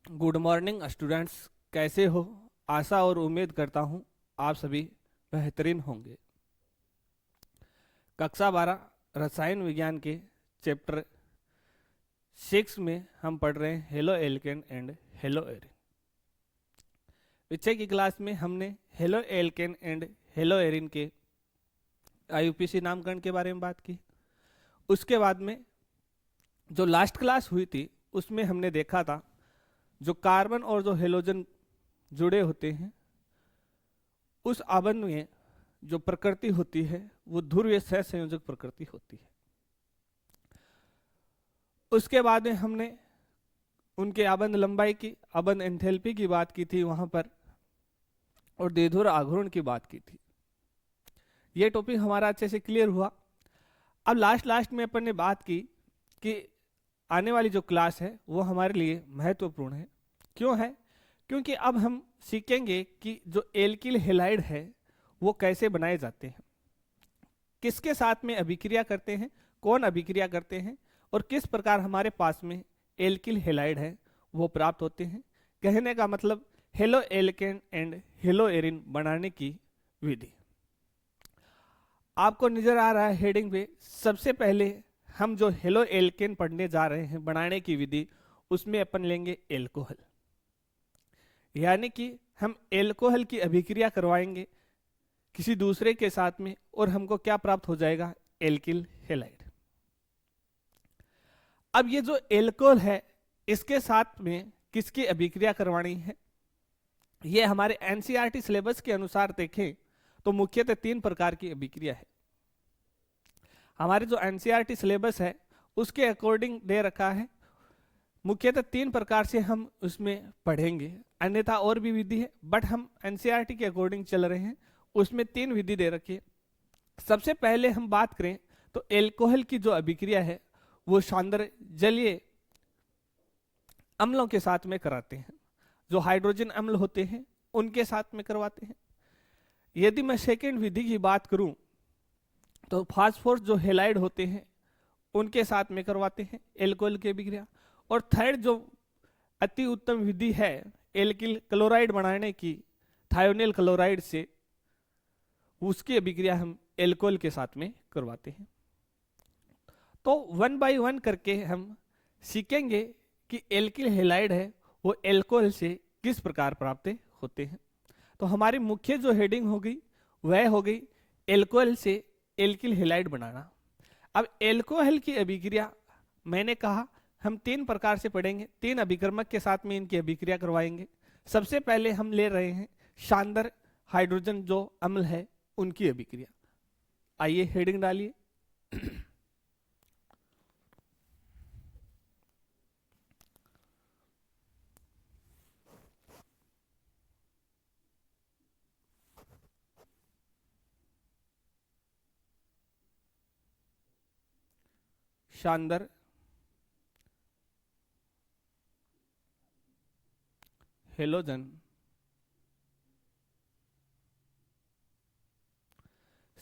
Good morning students, कैसे हो? आशा और उम्मीद करता हूँ आप सभी बेहतरीन होंगे। कक्षा 12 रसायन विज्ञान के चैप्टर 6 में हम पढ़ रहे हैं halo alkane and hello Erin. पीछे की क्लास में हमने halo alkane and hello Erin के आईयूपीएसी नामकरण के बारे में बात की। उसके बाद में जो लास्ट क्लास हुई थी उसमें हमने देखा था जो कार्बन और जो हेलोजन जुड़े होते हैं उस आबंध में जो प्रकृति होती है वो ध्रुवीय सहसंयोजक प्रकृति होती है। उसके बाद में हमने उनके आबंध लंबाई की, आबंध एंथैल्पी की बात की थी वहां पर, और द्विध्रुव आघूर्ण की बात की थी। ये टॉपिक हमारा अच्छे से क्लियर हुआ। अब लास्ट में अपन ने बात की कि आने वाली जो क्लास है वो हमारे लिए महत्वपूर्ण है। क्यों है? क्योंकि अब हम सीखेंगे कि जो एल्किल हैलाइड है वो कैसे बनाए जाते हैं, किसके साथ में अभिक्रिया करते हैं, कौन अभिक्रिया करते हैं, और किस प्रकार हमारे पास में एल्किल हैलाइड है वो प्राप्त होते हैं। कहने का मतलब halo alkane and hello Erin बनाने की विधि आपको नजर आ रहा है हेडिंग पे। सबसे पहले हम जो हेलो एल्केन पढ़ने जा रहे हैं बनाने की विधि, उसमें अपन लेंगे एल्कोहल, यानी कि हम एल्कोहल की अभिक्रिया करवाएंगे किसी दूसरे के साथ में और हमको क्या प्राप्त हो जाएगा? Alkyl halide. अब ये जो एल्कोहल है इसके साथ में किसकी अभिक्रिया करवानी है? ये हमारे एनसीईआरटी सिलेबस के अनुसार देखें तो मुख्यतः 3 प्रकार की अभिक्रिया है। हमारे जो एनसीईआरटी सिलेबस है उसके अकॉर्डिंग दे रखा है, मुख्यतः 3 प्रकार से हम उसमें पढ़ेंगे, अन्यथा और भी विधि है, बट हम एनसीईआरटी के अकॉर्डिंग चल रहे हैं। उसमें 3 विधि दे रखी है। सबसे पहले हम बात करें तो एल्कोहल की जो अभिक्रिया है वो शानदार जलीय अम्लों के साथ में कराते हैं, जो हाइड्रोजन अम्ल होते हैं उनके साथ में करवाते हैं। यदि मैं सेकेंड विधि की बात करूं तो फास्फोरस जो हैलाइड होते हैं उनके साथ में करवाते हैं एल्कोहल की अभिक्रिया। और थर्ड जो अति उत्तम विधि है एल्किल क्लोराइड बनाने की, थायोनिल क्लोराइड से, उसकी अभिक्रिया हम एल्कोहल के साथ में करवाते हैं। तो 1 बाय 1 करके हम सीखेंगे कि एल्किल हैलाइड है वो एल्कोहल से किस प्रकार प्राप्त होते हैं। तो हमारी मुख्य जो हेडिंग होगी वह हो गई एल्कोहल से एल्किल हैलाइड बनाना। अब एल्कोहल की अभिक्रिया मैंने कहा हम 3 प्रकार से पढ़ेंगे, 3 अभिक्रमक के साथ में इनकी अभिक्रिया करवाएंगे। सबसे पहले हम ले रहे हैं शानदार हाइड्रोजन जो अम्ल है उनकी अभिक्रिया। आइए हेडिंग डालिए। शानदार हेलोजन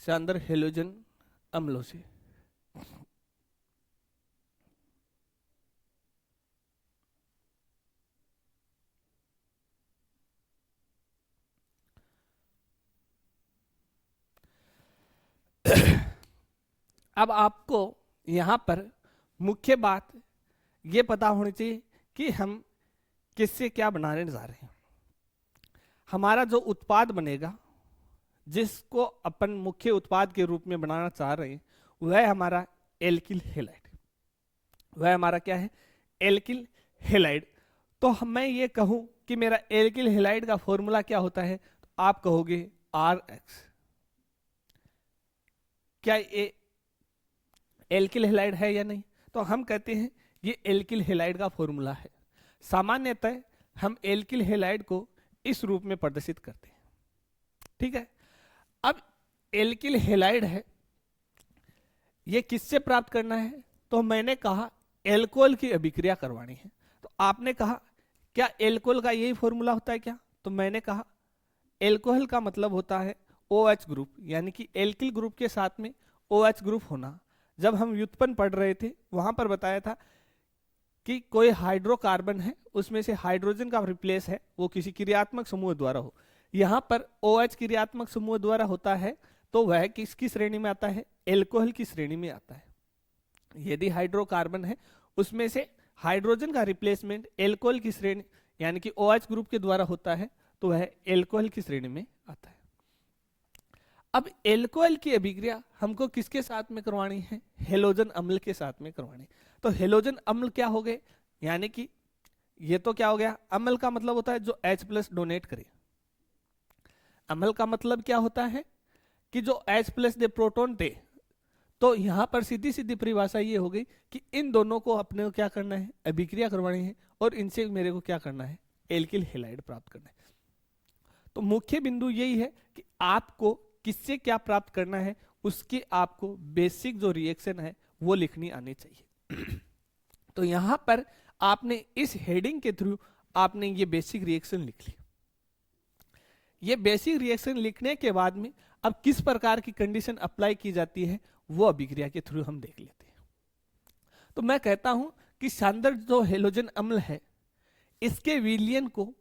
शानदार हेलोजन अम्लों से अब आपको यहां पर मुख्य बात ये पता होनी चाहिए कि हम किससे क्या बनाने जा रहे हैं। हमारा जो उत्पाद बनेगा, जिसको अपन मुख्य उत्पाद के रूप में बनाना चाह रहे हैं, वह हमारा एल्किल हैलाइड। वह हमारा क्या है? Alkyl halide. तो मैं ये कहूं कि मेरा एल्किल हैलाइड का फॉर्मूला क्या होता है, तो आप कहोगे RX। क्या ये एल्किल हैलाइड है या नहीं? तो हम कहते हैं ये एल्किल हैलाइड का फॉर्मूला है। सामान्यतः हम एल्किल हैलाइड को इस रूप में प्रदर्शित करते हैं, ठीक है। अब एल्किल हैलाइड है, ये किससे प्राप्त करना है? तो मैंने कहा एल्कोहल की अभिक्रिया करवानी है। तो आपने कहा क्या एल्कोहल का यही फॉर्मूला होता है क्या? तो मैंने कहा एल्कोहल का मतलब होता है OH ग्रुप, यानी कि एल्किल ग्रुप के साथ में OH ग्रुप होना। जब हम व्युत्पन्न पढ़ रहे थे वहां पर बताया था कि कोई हाइड्रोकार्बन है, उसमें से हाइड्रोजन का रिप्लेस है वो किसी क्रियात्मक समूह द्वारा हो। यहाँ पर OH क्रियात्मक समूह द्वारा होता है तो वह किसकी श्रेणी में आता है? एल्कोहल की श्रेणी में आता है। यदि हाइड्रोकार्बन है उसमें से हाइड्रोजन का रिप्लेसमेंट एल्कोहल की श्रेणी यानी कि OH ग्रुप के द्वारा होता है तो वह एल्कोहल की श्रेणी में आता है। अब एल्कोहल की अभिक्रिया हमको किसके साथ में करवानी है? हेलोजन अम्ल के साथ में करवानी। तो हेलोजन अम्ल क्या हो गए? यानी कि ये तो क्या हो गया? अम्ल का मतलब होता है जो H+ डोनेट करे। अम्ल का मतलब क्या होता है कि जो H+ दे प्रोटॉन दे। तो यहां पर सीधी सीधी परिभाषा ये हो गई कि इन दोनों को अपने को क्या करना है? अभिक्रिया करवानी है और इनसे मेरे को क्या करना है? एल्किल हैलाइड प्राप्त करना है। तो मुख्य बिंदु यही है कि आपको किससे क्या प्राप्त करना है, उसकी आपको बेसिक जो रिएक्शन है वो लिखनी आनी चाहिए। तो यहां पर आपने इस हेडिंग के थ्रू आपने ये बेसिक रिएक्शन लिख ली। ये बेसिक रिएक्शन लिखने के बाद में अब किस प्रकार की कंडीशन अप्लाई की जाती है वो अभिक्रिया के थ्रू हम देख लेते हैं। तो मैं कहता हूं कि शानदार जो हेलोजन अम्ल है इसके विलयन को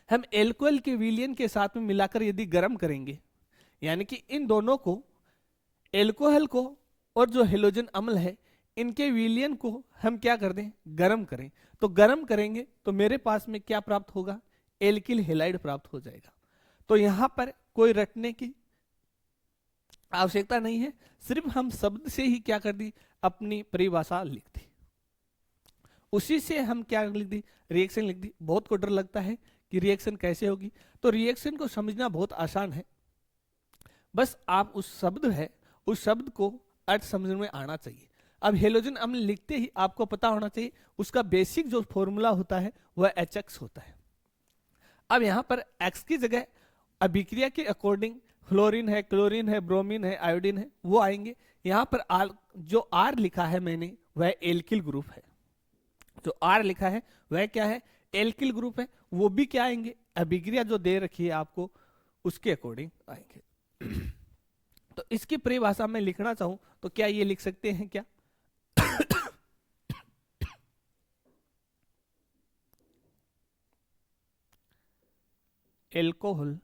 हम एल्कोहल के विलयन के साथ में मिलाकर यदि गर्म करेंगे, यानी कि इन दोनों को, एल्कोहल को और जो हेलोजन अम्ल है इनके विलयन को हम क्या कर दें? गर्म करें। तो गर्म करेंगे तो मेरे पास में क्या प्राप्त होगा? एल्किल हैलाइड प्राप्त हो जाएगा। तो यहां पर कोई रटने की आवश्यकता नहीं है, सिर्फ हम शब्द से ही क्या कर दी? अपनी परिभाषा लिख दी, उसी से हम क्या लिख दी? रिएक्शन लिख दी। बहुत को डर लगता है कि रिएक्शन कैसे होगी, तो रिएक्शन को समझना बहुत आसान है। बस आप उस शब्द है, उस शब्द को अर्थ समझ में आना चाहिए। अब हेलोजन अम्ल लिखते ही आपको पता होना चाहिए उसका बेसिक जो फॉर्मूला होता है वह HX होता है। अब यहां पर X की जगह अभिक्रिया के अकॉर्डिंग फ्लोरीन है, क्लोरीन है, ब्रोमीन है, आयोडीन है, वो आएंगे। यहां पर जो R लिखा है मैंने वह एल्किल ग्रुप है। जो R लिखा है वह क्या है? एल्किल ग्रुप है। वो भी क्या आएंगे? अभिक्रिया जो दे रखी है आपको उसके अकॉर्डिंग आएंगे। तो इसकी परिभाषा में लिखना चाहूं तो क्या ये लिख सकते हैं क्या? एल्कोहल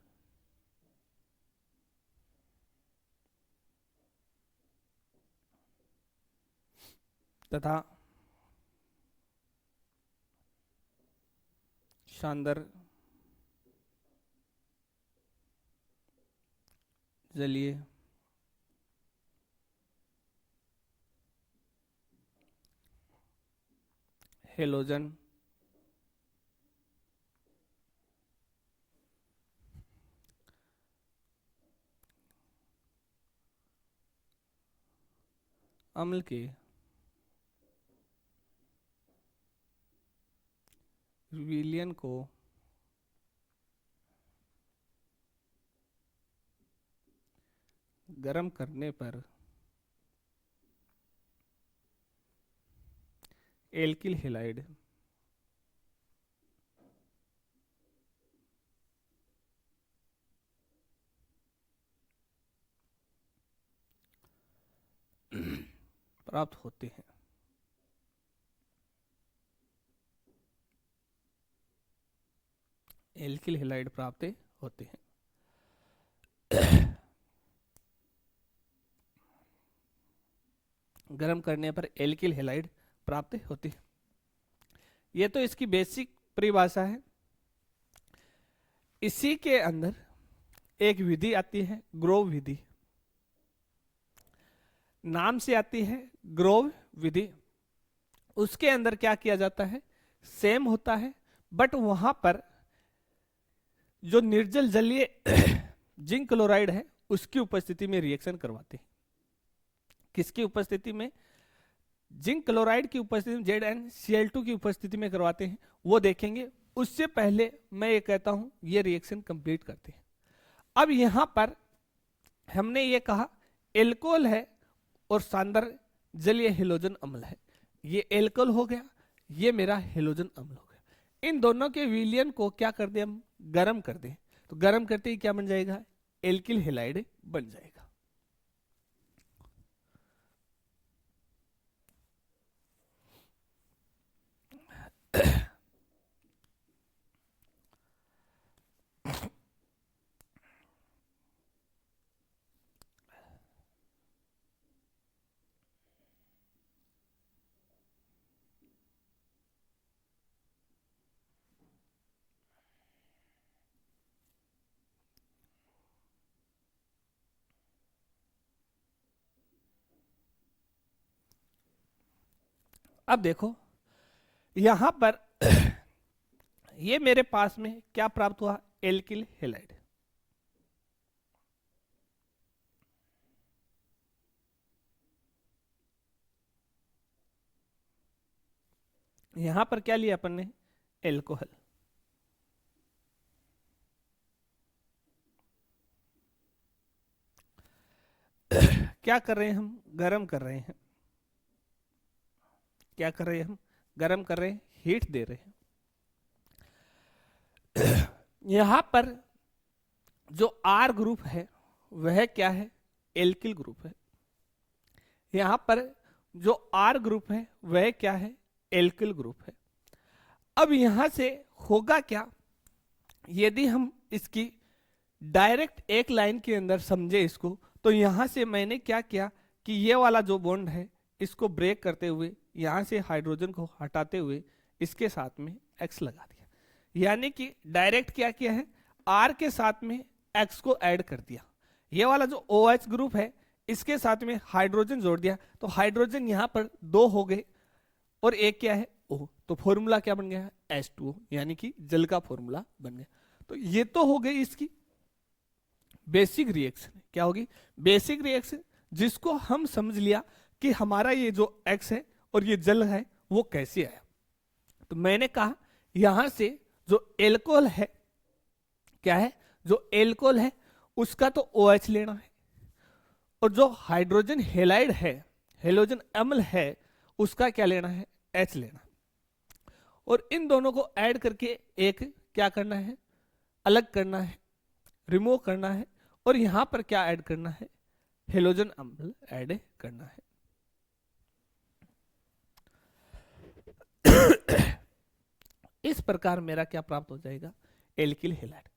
तथा शानदार जलीय हेलोजन अम्ल के विलयन को गर्म करने पर एल्किल हैलाइड प्राप्त होते हैं। एल्किल हैलाइड प्राप्त होते हैं। गर्म करने पर एल्किल हैलाइड प्राप्त होती है। ये तो इसकी बेसिक परिभाषा है। इसी के अंदर एक विधि आती है, ग्रोव विधि। नाम से आती है ग्रोव विधि। उसके अंदर क्या किया जाता है? सेम होता है, बट वहां पर जो निर्जल जलीय जिंक क्लोराइड है उसकी उपस्थिति में रिएक्शन करवाते हैं। किसकी उपस्थिति में? जिंक क्लोराइड की उपस्थिति में, ZnCl2 की उपस्थिति में करवाते हैं, वो देखेंगे। उससे पहले मैं ये कहता हूं ये रिएक्शन कंप्लीट करते हैं। अब यहां पर हमने ये कहा एल्कोहल है और शानदार जलीय हेलोजन अम्ल है। ये एल्कोहल हो गया, ये मेरा हेलोजन अम्ल हो गया। इन दोनों के विलयन को क्या कर दें? हम गर्म कर दें। तो गर्म करते ही क्या बन जाएगा? एल्किल हैलाइड बन जाएगा। अब देखो यहां पर ये मेरे पास में क्या प्राप्त हुआ, एल्किल हैलाइड। यहां पर क्या लिया अपन ने, एल्कोहल। क्या कर रहे हैं हम, गरम कर रहे हैं। क्या कर रहे हैं हम, गरम कर रहे हैं, हीट दे रहे हैं। यहां पर जो आर ग्रुप है वह क्या है, एल्किल ग्रुप है। यहां पर जो आर ग्रुप है वह क्या है, एल्किल ग्रुप है। अब यहां से होगा क्या, यदि हम इसकी डायरेक्ट एक लाइन के अंदर समझे इसको, तो यहां से मैंने क्या किया कि ये वाला जो बॉन्ड है इसको ब्रेक करते हुए यहां से हाइड्रोजन को हटाते हुए इसके साथ में एक्स लगा दिया। यानी कि डायरेक्ट क्या किया है, आर के साथ में एक्स को ऐड कर दिया। ये वाला जो OH ग्रुप है इसके साथ में हाइड्रोजन जोड़ दिया, तो हाइड्रोजन यहां पर 2 हो गए और एक क्या है, O। तो फॉर्मूला क्या बन गया, H2O, यानी कि जल का फॉर्मूला बन गया। तो ये तो हो गई इसकी बेसिक रिएक्शन। क्या होगी, बेसिक रिएक्शन, जिसको हम समझ लिया कि हमारा ये जो एक्स है और ये जल है वो कैसे आया। तो मैंने कहा यहां से जो एल्कोहल है, क्या है, जो एल्कोहल है उसका तो OH लेना है, और जो हाइड्रोजन हेलाइड है, हेलोजन अम्ल है, उसका क्या लेना है, H लेना। और इन दोनों को ऐड करके एक क्या करना है, अलग करना है, रिमूव करना है, और यहां पर क्या ऐड करना है, हेलोजन अम्ल ऐड करना है। इस प्रकार मेरा क्या प्राप्त हो जाएगा, एल्किल हैलाइड।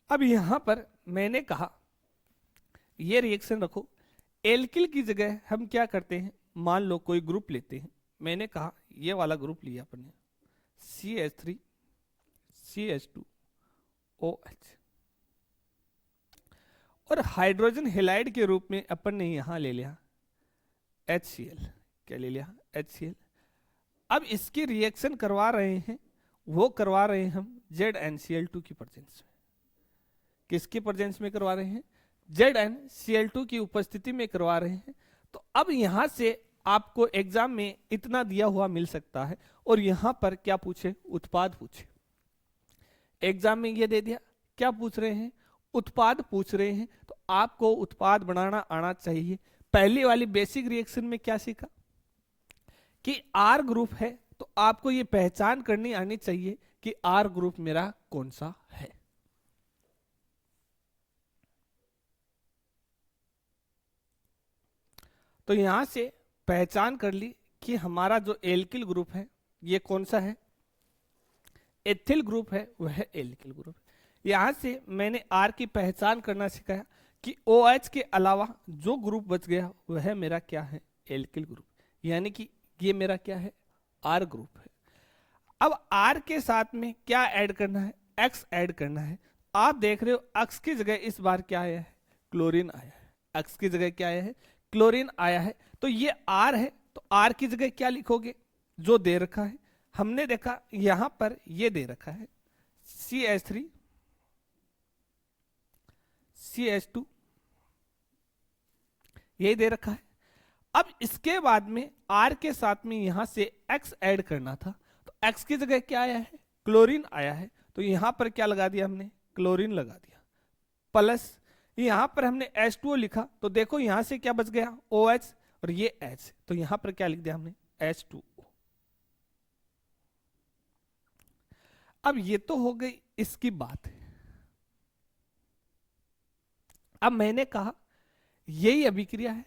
अब यहां पर मैंने कहा ये रिएक्शन रखो, एल्किल की जगह हम क्या करते हैं, मान लो कोई ग्रुप लेते हैं। मैंने कहा ये वाला ग्रुप लिया अपन ने, CH3 CH2 OH, और हाइड्रोजन हेलाइड के रूप में अपन ने यहां ले लिया HCl। क्या ले लिया, HCl। अब इसकी रिएक्शन करवा रहे हैं, वो करवा रहे हैं हम ZnCl2 की प्रेजेंस में। किसकी प्रेजेंस में करवा रहे हैं, ZnCl2 की उपस्थिति में करवा रहे हैं। तो अब यहां से आपको एग्जाम में इतना दिया हुआ मिल सकता है, और यहां पर क्या पूछे, उत्पाद पूछे। एग्जाम में ये दे दिया, क्या पूछ रहे हैं, उत्पाद पूछ रहे हैं। तो आपको उत्पाद बनाना आना चाहिए। पहली वाली बेसिक रिएक्शन में क्या सीखा कि आर ग्रुप है, तो आपको ये पहचान करनी आनी चाहिए कि आर ग्रुप मेरा कौन सा है। तो यहां से पहचान कर ली कि हमारा जो एल्किल ग्रुप है ये कौन सा है, एथिल ग्रुप है, वह एल्किल ग्रुप है। यहां से मैंने आर की पहचान करना सिखाया कि OH के अलावा जो ग्रुप बच गया वह मेरा क्या है, एल्किल ग्रुप। यानी कि ये मेरा क्या है, आर ग्रुप है। अब आर के साथ में क्या ऐड करना है, एक्स ऐड करना है। आप देख रहे हो एक्स की जगह इस बार क्या आया है, क्लोरीन आया है। एक्स की जगह क्या आया है, क्लोरीन आया है। तो ये आर है, तो आर की जगह क्या लिखोगे, जो दे रखा है। हमने देखा यहां पर ये दे रखा है CH3 CH2, यही दे रखा है। अब इसके बाद में आर के साथ में यहां से एक्स ऐड करना था, तो एक्स की जगह क्या आया है, क्लोरीन आया है। तो यहां पर क्या लगा दिया हमने, क्लोरीन लगा दिया, प्लस यहां पर हमने H2O लिखा। तो देखो यहां से क्या बच गया, OH, और ये H, तो यहां पर क्या लिख दिया हमने, H2O। अब ये तो हो गई इसकी बात। अब मैंने कहा यही अभिक्रिया है,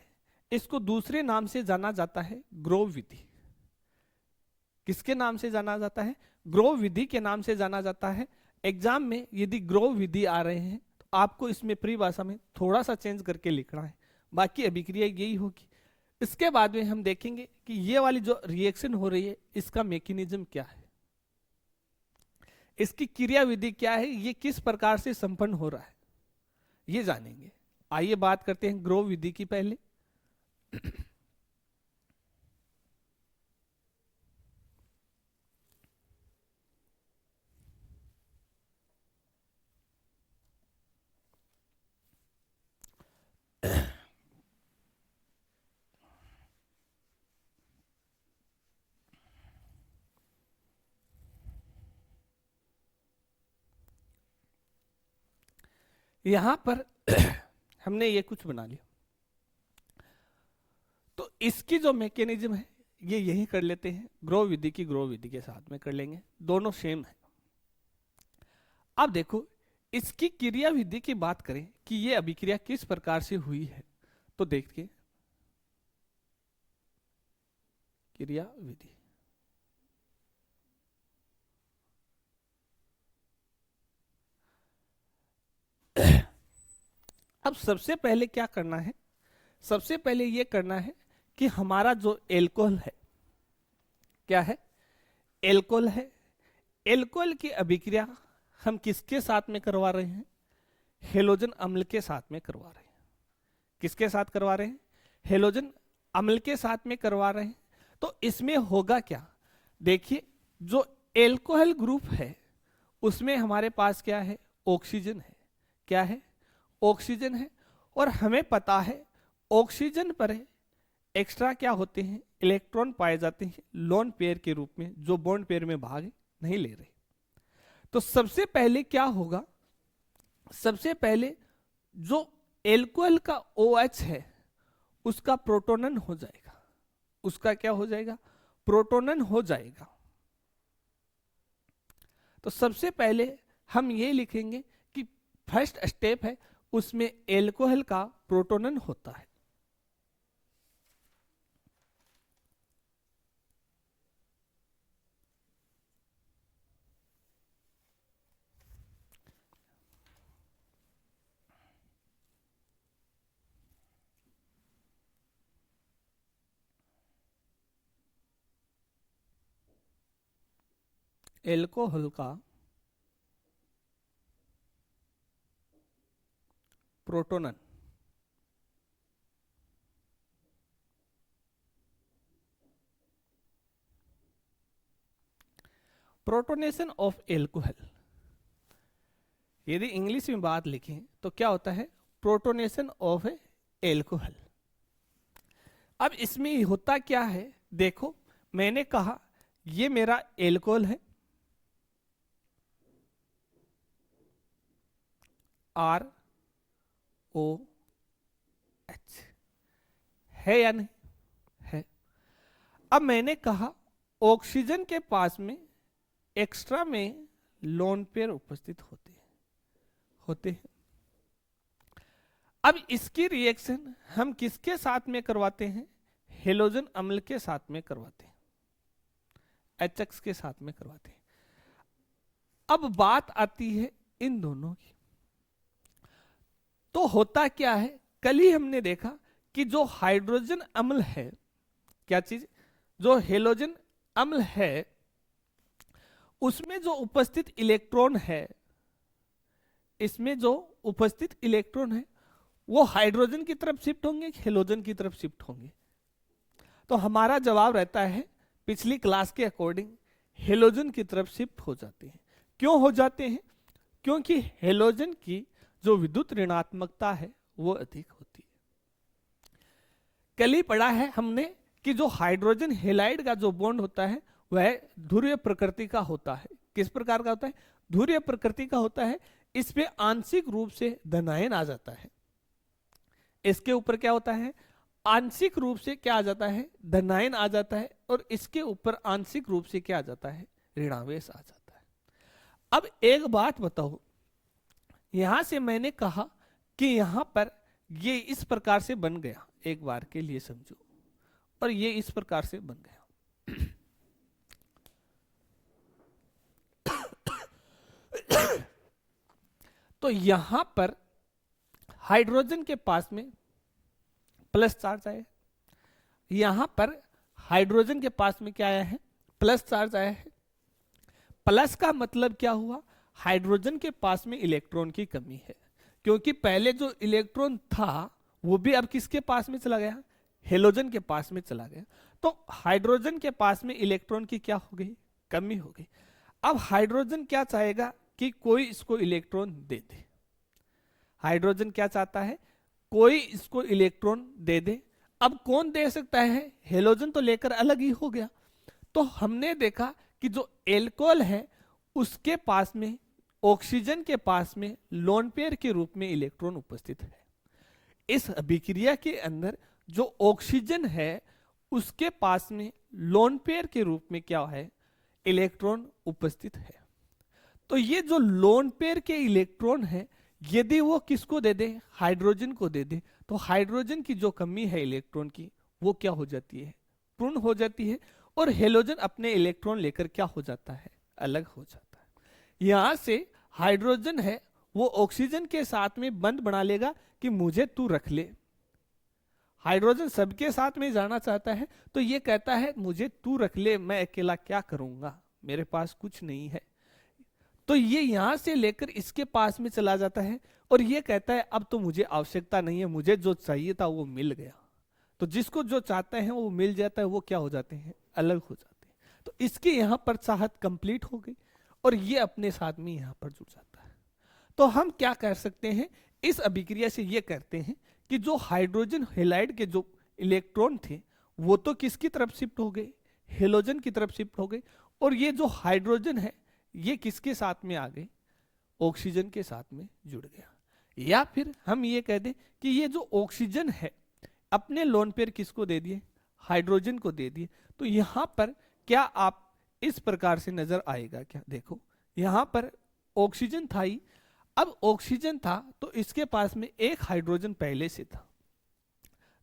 इसको दूसरे नाम से जाना जाता है ग्रोव विधि। किसके नाम से जाना जाता है, ग्रोव विधि के नाम से जाना जाता है। एग्जाम में यदि ग्रोव विधि आ रहे हैं तो आपको इसमें परिभाषा में थोड़ा सा चेंज करके लिखना है, बाकी अभिक्रिया यही होगी। इसके बाद में हम देखेंगे कि ये वाली जो रिएक्शन हो रही है इसका मैकेनिज्म क्या है, इसकी क्रिया विधि क्या है, ये किस प्रकार से संपन्न हो रहा है, ये जानेंगे। आइए बात करते हैं ग्रोव विधि की। पहले यहां पर हमने ये कुछ बना लिया, तो इसकी जो मैकेनिज्म है ये यही कर लेते हैं, ग्रो विधि की ग्रो विधि के साथ में कर लेंगे, दोनों सेम है। अब देखो इसकी क्रिया विधि की बात करें कि ये अभिक्रिया किस प्रकार से हुई है, तो देखिए क्रिया विधि। अब सबसे पहले क्या करना है, सबसे पहले ये करना है कि हमारा जो एल्कोहल है, क्या है, एल्कोहल है, एल्कोहल की अभिक्रिया हम किसके साथ में करवा रहे हैं, हेलोजन अम्ल के साथ में करवा रहे हैं। किसके साथ करवा रहे हैं, हेलोजन अम्ल के साथ में करवा रहे हैं। तो इसमें होगा क्या, देखिए जो एल्कोहल ग्रुप है उसमें हमारे पास क्या है, ऑक्सीजन है, क्या है, ऑक्सीजन है, और हमें पता है ऑक्सीजन पर एक्स्ट्रा क्या होते हैं, इलेक्ट्रॉन पाए जाते हैं लोन पेयर के रूप में, जो बॉन्ड पेयर में भाग नहीं ले रहे। तो सबसे पहले क्या होगा, सबसे पहले जो एल्कोहल का OH है उसका प्रोटोनन हो जाएगा, उसका क्या हो जाएगा, प्रोटोनन हो जाएगा। तो सबसे पहले हम ये लिखेंगे कि फर्स्ट स्टेप है उसमें एल्कोहल का प्रोटोनन होता है। एल्कोहल का प्रोटोनन, प्रोटोनेशन ऑफ एल्कोहल, यदि इंग्लिश में बात लिखें तो क्या होता है, प्रोटोनेशन ऑफ एल्कोहल। अब इसमें होता क्या है, देखो मैंने कहा ये मेरा एल्कोहल है, ROH है या नहीं है। अब मैंने कहा ऑक्सीजन के पास में एक्स्ट्रा में लोन पेयर उपस्थित होते हैं। अब इसकी रिएक्शन हम किसके साथ में करवाते हैं, हेलोजन अम्ल के साथ में करवाते हैं, HX के साथ में करवाते हैं। अब बात आती है इन दोनों की, तो होता क्या है, कल ही हमने देखा कि जो हाइड्रोजन अम्ल है, क्या चीज, जो हेलोजन अम्ल है उसमें जो उपस्थित इलेक्ट्रॉन है, इसमें जो उपस्थित इलेक्ट्रॉन है वो हाइड्रोजन की तरफ शिफ्ट होंगे, हेलोजन की तरफ शिफ्ट होंगे। तो हमारा जवाब रहता है पिछली क्लास के अकॉर्डिंग हेलोजन की तरफ शिफ्ट हो जाते हैं। क्यों हो जाते हैं, क्योंकि हेलोजन की जो विद्युत ऋणात्मकता है वो अधिक होती है। कल ही पढ़ा है हमने कि जो हाइड्रोजन हेलाइड का जो बॉन्ड होता है वह ध्रुवीय प्रकृति का होता है। किस प्रकार का होता है, ध्रुवीय प्रकृति का होता है। इस पे आंशिक रूप से धनायन आ जाता है, इसके ऊपर क्या होता है, आंशिक रूप से क्या आ जाता है, धनायन आ जाता है, और इसके ऊपर आंशिक रूप से क्या आ जाता है, ऋणावेश आ जाता है। अब एक बात बताओ, यहां से मैंने कहा कि यहां पर ये इस प्रकार से बन गया, एक बार के लिए समझो, और ये इस प्रकार से बन गया। तो यहां पर हाइड्रोजन के पास में प्लस चार्ज आया, यहां पर हाइड्रोजन के पास में क्या आया है, प्लस चार्ज आया है। प्लस का मतलब क्या हुआ, हाइड्रोजन के पास में इलेक्ट्रॉन की कमी है, क्योंकि पहले जो इलेक्ट्रॉन था वो भी अब किसके पास में चला गया, हेलोजन के पास में चला गया। तो हाइड्रोजन के पास में इलेक्ट्रॉन की क्या हो गई, कमी हो गई। अब हाइड्रोजन क्या चाहेगा कि कोई इसको इलेक्ट्रॉन दे दे, हाइड्रोजन क्या चाहता है, कोई इसको इलेक्ट्रॉन दे दे। अब कौन दे सकता है, हेलोजन तो लेकर अलग ही हो गया। तो हमने देखा कि जो एल्कोहल है उसके पास में ऑक्सीजन के पास में लोन पेयर के रूप में इलेक्ट्रॉन उपस्थित है। इस अभिक्रिया के अंदर जो ऑक्सीजन है उसके पास में लोन पेयर के रूप में क्या है, इलेक्ट्रॉन उपस्थित है। तो ये जो लोन पेयर के इलेक्ट्रॉन है, यदि वो किसको दे दे, हाइड्रोजन को दे दे, तो हाइड्रोजन की जो कमी है इलेक्ट्रॉन की वो क्या हो जाती है, पूर्ण हो जाती है, और हेलोजन अपने इलेक्ट्रॉन लेकर क्या हो जाता है, अलग हो जाता है। यहां से हाइड्रोजन है वो ऑक्सीजन के साथ में बंध बना लेगा कि मुझे तू रख ले। हाइड्रोजन सबके साथ में जाना चाहता है, तो ये कहता है मुझे तू रख ले, मैं अकेला क्या करूंगा, मेरे पास कुछ नहीं है। तो ये यहां से लेकर इसके पास में चला जाता है और ये कहता है अब तो मुझे आवश्यकता नहीं है, मुझे जो चाहिए था वो मिल गया। तो जिसको जो चाहते हैं वो मिल जाता है, वो क्या हो जाते हैं, अलग हो जाते हैं। तो इसके यहां पर चाहत कंप्लीट हो गई और ये अपने साथ में यहां पर जुड़ जाता है। तो हम क्या कर सकते हैं, इस अभिक्रिया से ये कहते हैं कि जो हाइड्रोजन हेलाइड के जो इलेक्ट्रॉन थे वो तो किसकी तरफ शिफ्ट हो गए, हेलोजन की तरफ शिफ्ट हो गए, और ये जो हाइड्रोजन है ये किसके साथ में आ गए, ऑक्सीजन के साथ में जुड़ गया। या फिर हम ये कह दें कि ये जो ऑक्सीजन है अपने लोन पेयर किसको दे दिए, हाइड्रोजन को दे दिए। तो यहां पर क्या आप इस प्रकार से नजर आएगा क्या, देखो यहां पर ऑक्सीजन था ही, अब ऑक्सीजन था तो इसके पास में एक हाइड्रोजन पहले से था,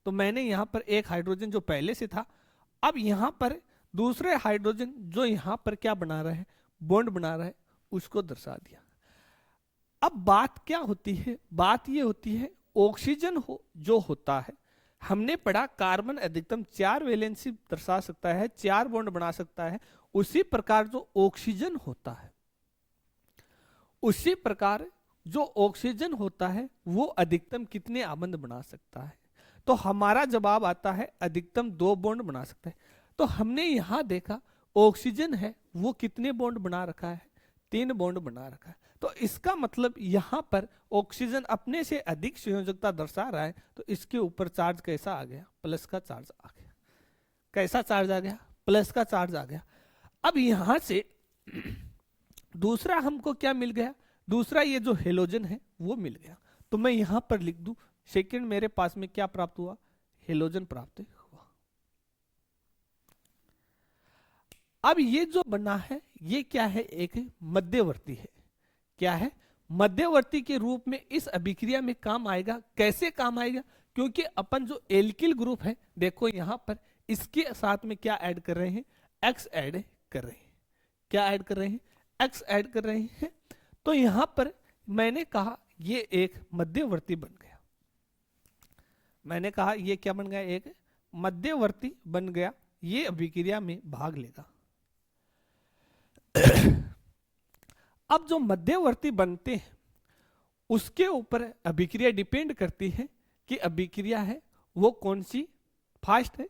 तो मैंने यहां पर एक हाइड्रोजन जो पहले से था, अब यहां पर दूसरे हाइड्रोजन जो यहां पर क्या बना रहा है, बॉन्ड बना रहा है, उसको दर्शा दिया। अब बात क्या होती है, बात ये होती है ऑक्सीजन जो होता है, हमने पढ़ा कार्बन अधिकतम 4 वैलेंसी दर्शा सकता है, 4 बॉन्ड बना सकता है। उसी प्रकार जो ऑक्सीजन होता है, उसी प्रकार जो ऑक्सीजन होता है वो अधिकतम कितने आबंध बना सकता है, तो हमारा जवाब आता है अधिकतम 2 बॉन्ड बना सकता है। तो हमने यहां देखा ऑक्सीजन है वो कितने बॉन्ड बना रखा है, 3 बॉन्ड बना रखा है। तो इसका मतलब यहां पर ऑक्सीजन अपने से अधिक संयोजकता दर्शा रहा है, तो इसके ऊपर चार्ज कैसा आ गया, प्लस का चार्ज आ गया। कैसा चार्ज आ गया, प्लस का चार्ज आ गया। अब यहां से दूसरा हमको क्या मिल गया, दूसरा ये जो हेलोजन है वो मिल गया। तो मैं यहां पर लिख दूं सेकंड, मेरे पास में क्या प्राप्त हुआ, हेलोजन प्राप्त हुआ। अब ये जो बना है ये क्या है, एक मध्यवर्ती है। क्या है, मध्यवर्ती के रूप में इस अभिक्रिया में काम आएगा। कैसे काम आएगा, क्योंकि अपन जो एल्किल ग्रुप है, देखो यहां पर इसके साथ में क्या ऐड कर रहे हैं, एक्स ऐड कर रहे हैं। क्या ऐड कर रहे हैं, एक्स ऐड कर रहे हैं। तो यहां पर मैंने कहा ये एक मध्यवर्ती बन गया, मैंने कहा ये क्या बन गया, एक मध्यवर्ती बन गया, ये अभिक्रिया में भाग लेगा। अब जो मध्यवर्ती बनते हैं उसके ऊपर अभिक्रिया डिपेंड करती है कि अभिक्रिया है वो कौन सी फास्ट है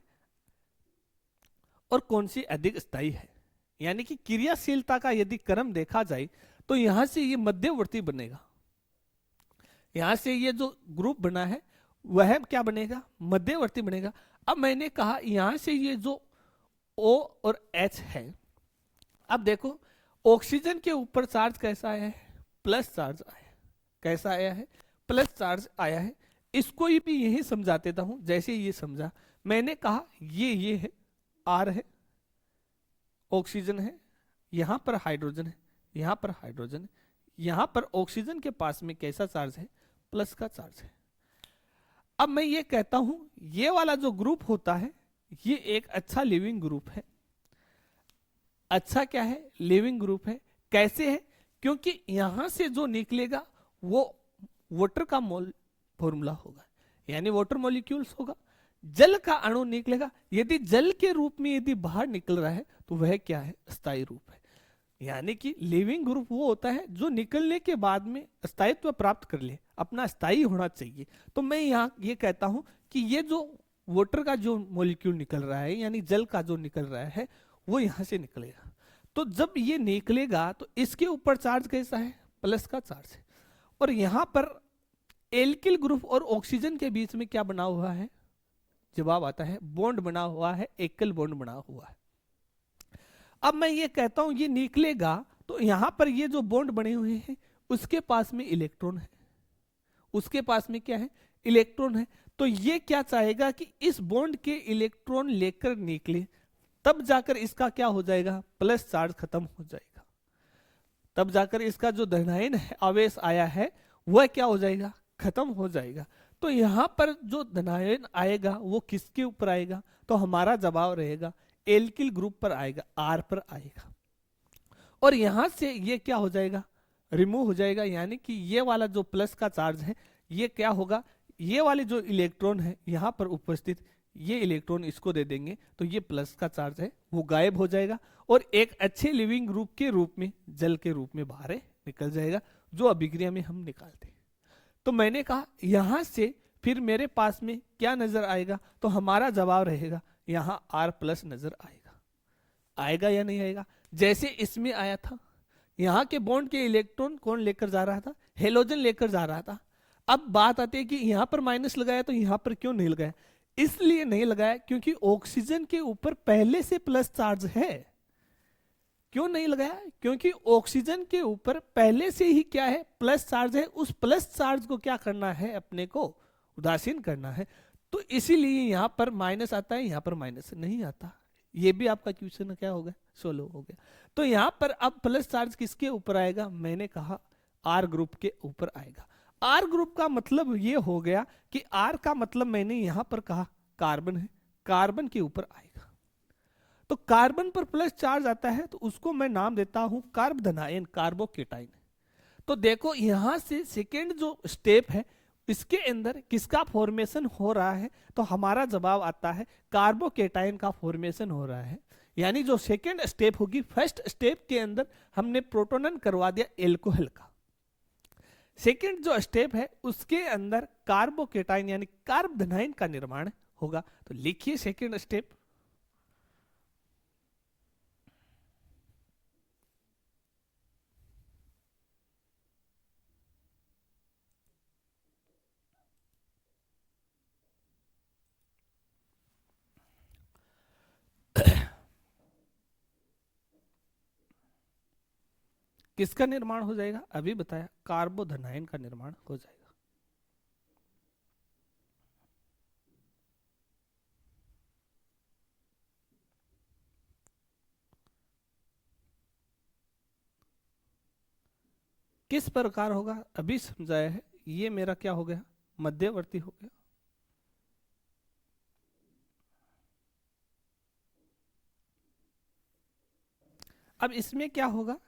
और कौन सी अधिक स्थायी है। यानी कि क्रियाशीलता का यदि क्रम देखा जाए तो यहां से ये मध्यवर्ती बनेगा, यहां से ये जो ग्रुप बना है वह क्या बनेगा, मध्यवर्ती बनेगा। अब मैंने कहा यहां से ये जो O और H है, अब देखो ऑक्सीजन के ऊपर चार्ज कैसा आया है, प्लस चार्ज आया है। कैसा आया है, प्लस चार्ज आया है। इसको भी यही समझा देता हूं, जैसे ये समझा, मैंने कहा ये है, R है, ऑक्सीजन है, यहां पर हाइड्रोजन है, यहां पर हाइड्रोजन है, यहां पर ऑक्सीजन के पास में कैसा चार्ज है, प्लस का चार्ज है। अब मैं ये कहता हूं ये वाला जो ग्रुप होता है ये एक अच्छा लिविंग ग्रुप है। अच्छा क्या है, लिविंग ग्रुप है। कैसे है, क्योंकि यहां से जो निकलेगा वो वाटर का मोल फॉर्मूला होगा, यानी वाटर मॉलिक्यूल्स होगा। जल का अणु निकलेगा, यदि जल के रूप में यदि बाहर निकल रहा है तो वह क्या है, स्थायी रूप है। यानी कि लिविंग ग्रुप वो होता है जो निकलने के बाद में स्थायित्व प्राप्त कर ले, अपना स्थायी होना चाहिए। तो मैं यहाँ ये कहता हूं कि ये जो वाटर का जो मॉलिक्यूल निकल रहा है, यानी जल का जो निकल रहा है, वो यहां से निकलेगा। तो जब ये निकलेगा तो इसके ऊपर चार्ज कैसा है, प्लस का चार्ज है। और यहां पर एल्किल ग्रुप और ऑक्सीजन के बीच में क्या बना हुआ है, जवाब आता है बॉन्ड बना हुआ है, एकल बॉन्ड बना हुआ है। अब मैं ये कहता हूं ये निकलेगा तो यहां पर ये जो बॉन्ड बने हुए हैं उसके पास में इलेक्ट्रॉन है, उसके पास में क्या है, इलेक्ट्रॉन है। तो ये क्या चाहेगा कि इस बॉन्ड के इलेक्ट्रॉन लेकर निकले, तब जाकर इसका क्या हो जाएगा, प्लस चार्ज खत्म हो जाएगा, तब जाकर इसका जो धनायन आवेश आया है वह क्या हो जाएगा, खत्म हो जाएगा। तो यहां पर जो धनायन आएगा वो किसके ऊपर आएगा, तो हमारा जवाब रहेगा एल्किल ग्रुप पर आएगा, आर पर आएगा। और यहां से ये क्या हो जाएगा, रिमूव हो जाएगा, यानी कि ये वाला जो प्लस का चार्ज है ये क्या होगा, ये वाले जो इलेक्ट्रॉन है यहां पर उपस्थित ये इलेक्ट्रॉन इसको दे देंगे तो ये प्लस का चार्ज है वो गायब हो जाएगा और एक अच्छे लिविंग ग्रुप के रूप में, जल के रूप में बाहर निकल जाएगा, जो अभिक्रिया में हम निकालते हैं। तो मैंने कहा यहां से फिर मेरे पास में क्या नजर आएगा, तो हमारा जवाब रहेगा यहां R प्लस नजर आएगा। आएगा या नहीं आएगा, जैसे इसमें आया था, यहां के बॉन्ड के इलेक्ट्रॉन कौन लेकर जा रहा था, हेलोजन लेकर जा रहा था। अब बात आती है कि यहां पर माइनस लगाया तो यहां पर क्यों नहीं लगाया, इसलिए नहीं लगाया क्योंकि ऑक्सीजन के ऊपर पहले से प्लस चार्ज है। क्यों नहीं लगाया, क्योंकि ऑक्सीजन के ऊपर पहले से ही क्या है, प्लस चार्ज है। उस प्लस चार्ज को क्या करना है, अपने को उदासीन करना है। तो इसीलिए यहां पर माइनस आता है, यहां पर माइनस नहीं आता। ये भी आपका क्वेश्चन क्या हो गया, 16 हो गया। तो यहां पर अब प्लस चार्ज किसके ऊपर आएगा, मैंने कहा आर ग्रुप के ऊपर आएगा। आर ग्रुप का मतलब ये हो गया कि आर का मतलब मैंने यहां पर कहा कार्बन है, कार्बन के ऊपर आएगा। तो कार्बन पर प्लस चार्ज आता है तो उसको मैं नाम देता हूं कार्ब धनायन, कार्बोकेटाइन। तो देखो यहां से सेकेंड जो स्टेप है इसके अंदर किसका फॉर्मेशन हो रहा है, तो हमारा जवाब आता है कार्बोकेटाइन का फॉर्मेशन हो रहा है। यानी जो सेकेंड स्टेप होगी, फर्स्ट स्टेप के अंदर हमने प्रोटोनन करवा दिया एल्कोहल का, सेकेंड जो स्टेप है उसके अंदर कार्बोकेटाइन यानी कार्ब धनायन का निर्माण होगा। तो लिखिए सेकेंड स्टेप, किसका निर्माण हो जाएगा, अभी बताया कार्बोधनायन का निर्माण हो जाएगा। किस प्रकार होगा अभी समझाया है, ये मेरा क्या हो गया, मध्यवर्ती हो गया। अब इसमें क्या होगा,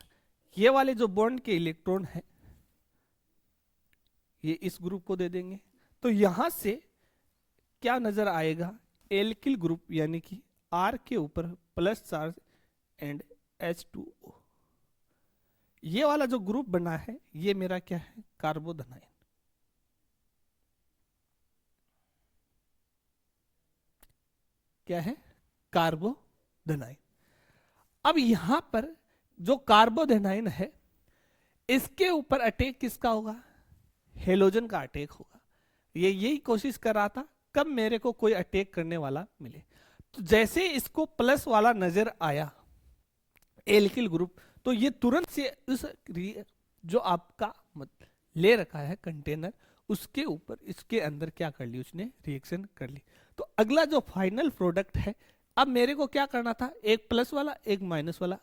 ये वाले जो बॉन्ड के इलेक्ट्रॉन है ये इस ग्रुप को दे देंगे, तो यहां से क्या नजर आएगा, एल्किल ग्रुप, यानी कि R के ऊपर प्लस चार्ज एंड H2O। ये वाला जो ग्रुप बना है ये मेरा क्या है, कार्बोधनायन। क्या है, कार्बोधनायन। अब यहां पर जो कार्बोधनायन है इसके ऊपर अटैक किसका होगा, हेलोजन का अटैक होगा। ये यही कोशिश कर रहा था कब मेरे को कोई अटैक करने वाला मिले। तो जैसे इसको प्लस वाला नजर आया एल्किल ग्रुप, तो ये तुरंत से उस जो आपका ले रखा है कंटेनर उसके ऊपर इसके अंदर क्या कर ली, उसने रिएक्शन कर ली। तो अगला जो फाइनल प्रोडक्ट है, अब मेरे को क्या करना था, एक प्लस वाला एक माइनस वाला,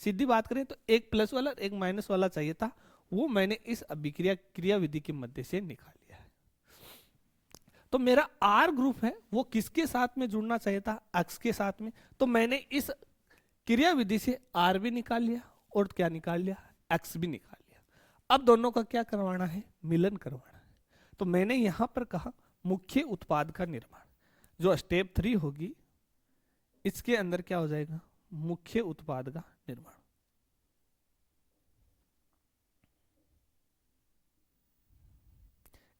सीधी बात करें तो एक प्लस वाला एक माइनस वाला चाहिए था, वो मैंने इस अभिक्रिया क्रिया विधि के मध्य से निकाल लिया है। तो मेरा आर ग्रुप है वो किसके साथ में जुड़ना चाहिए था, एक्स के साथ में। तो मैंने इस क्रिया विधि से आर भी निकाल लिया और क्या निकाल लिया, एक्स भी निकाल लिया। अब दोनों का क्या करवाना है, मिलन करवाना है। तो मैंने यहां पर कहा मुख्य उत्पाद का निर्माण, जो स्टेप 3 होगी इसके अंदर क्या हो जाएगा, मुख्य उत्पाद का निर्माण।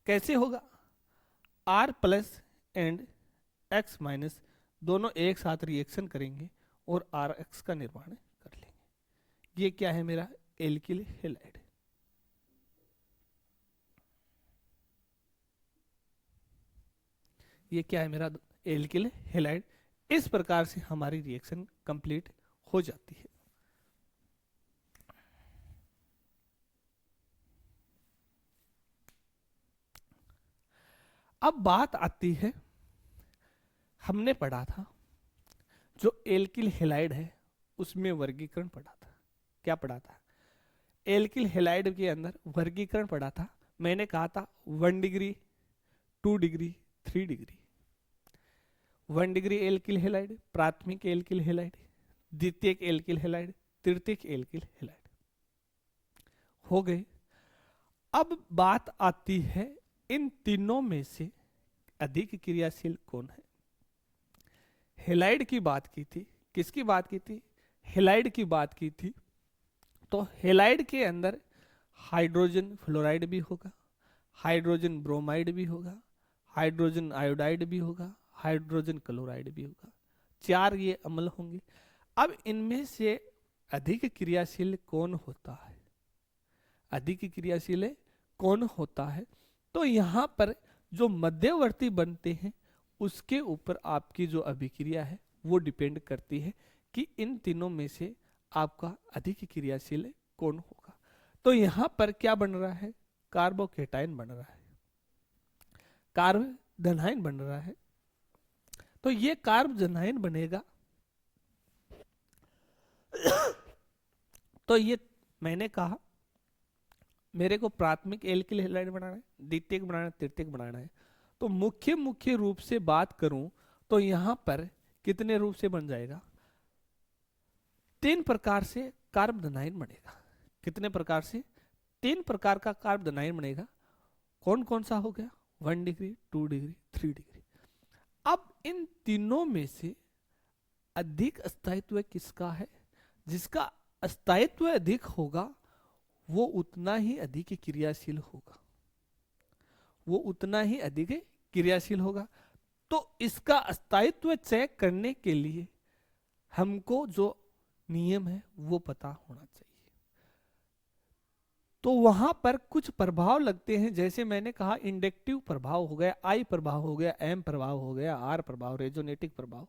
कैसे होगा, R plus and X minus दोनों एक साथ रिएक्शन करेंगे और RX का निर्माण कर लेंगे। ये क्या है मेरा एल्किल हैलाइड। ये क्या है मेरा एल्किल हैलाइड। इस प्रकार से हमारी रिएक्शन कंप्लीट हो जाती है। अब बात आती है, हमने पढ़ा था जो एल्किल हैलाइड है उसमें वर्गीकरण पढ़ा था। क्या पढ़ा था? एल्किल हैलाइड के अंदर वर्गीकरण पढ़ा था। मैंने कहा था 1 degree, 2 degree, 3 degree. 1 degree alkyl halide, प्राथमिक एल्किल हैलाइड, द्वितीयक एल्किल हैलाइड, तृतीयक एल्किल हैलाइड हो गए। अब बात आती है इन तीनों में से अधिक क्रियाशील कौन है? हैलाइड की बात की थी। किसकी बात की थी? हैलाइड की बात की थी। तो हैलाइड के अंदर हाइड्रोजन फ्लोराइड भी होगा, हाइड्रोजन ब्रोमाइड भी होगा, हाइड्रोजन आयोडाइड भी होगा, हाइड्रोजन क्लोराइड भी होगा। 4 ये अम्ल होंगे। अब इनमें से अधिक क्रियाशील कौन होता है? अधिक क्रियाशील कौन होता है? तो यहां पर जो मध्यवर्ती बनते हैं उसके ऊपर आपकी जो अभिक्रिया है वो डिपेंड करती है कि इन तीनों में से आपका अधिक क्रियाशील कौन होगा। तो यहां पर क्या बन रहा है? कार्बोकेटाइन बन रहा है, कार्बोधनाइन बन रहा है। तो ये कार्बोधनाइन बनेगा। तो ये मैंने कहा मेरे को प्राथमिक एल्किल हैलाइड बनाना है, द्वितीयक बनाना है, तृतीयक बनाना है। तो मुख्य रूप से बात करूं तो यहां पर कितने रूप से बन जाएगा? 3 प्रकार से कार्बोधनाइन बनेगा। कितने प्रकार से? 3 प्रकार का कार्बोधनाइन बनेगा। कौन कौन सा हो गया? 1 डिग्री, 2 डिग्री, 3 डिग्री। अब इन तीनों में से अधिक स्थायित्व किसका है? जिसका स्थायित्व अधिक होगा वो उतना ही अधिक क्रियाशील होगा, वो उतना ही अधिक क्रियाशील होगा। तो इसका स्थायित्व चेक करने के लिए हमको जो नियम है वो पता होना चाहिए। तो वहां पर कुछ प्रभाव लगते हैं, जैसे मैंने कहा इंडक्टिव प्रभाव हो गया, आई प्रभाव हो गया, एम प्रभाव हो गया, आर प्रभाव, रेजोनेटिक प्रभाव।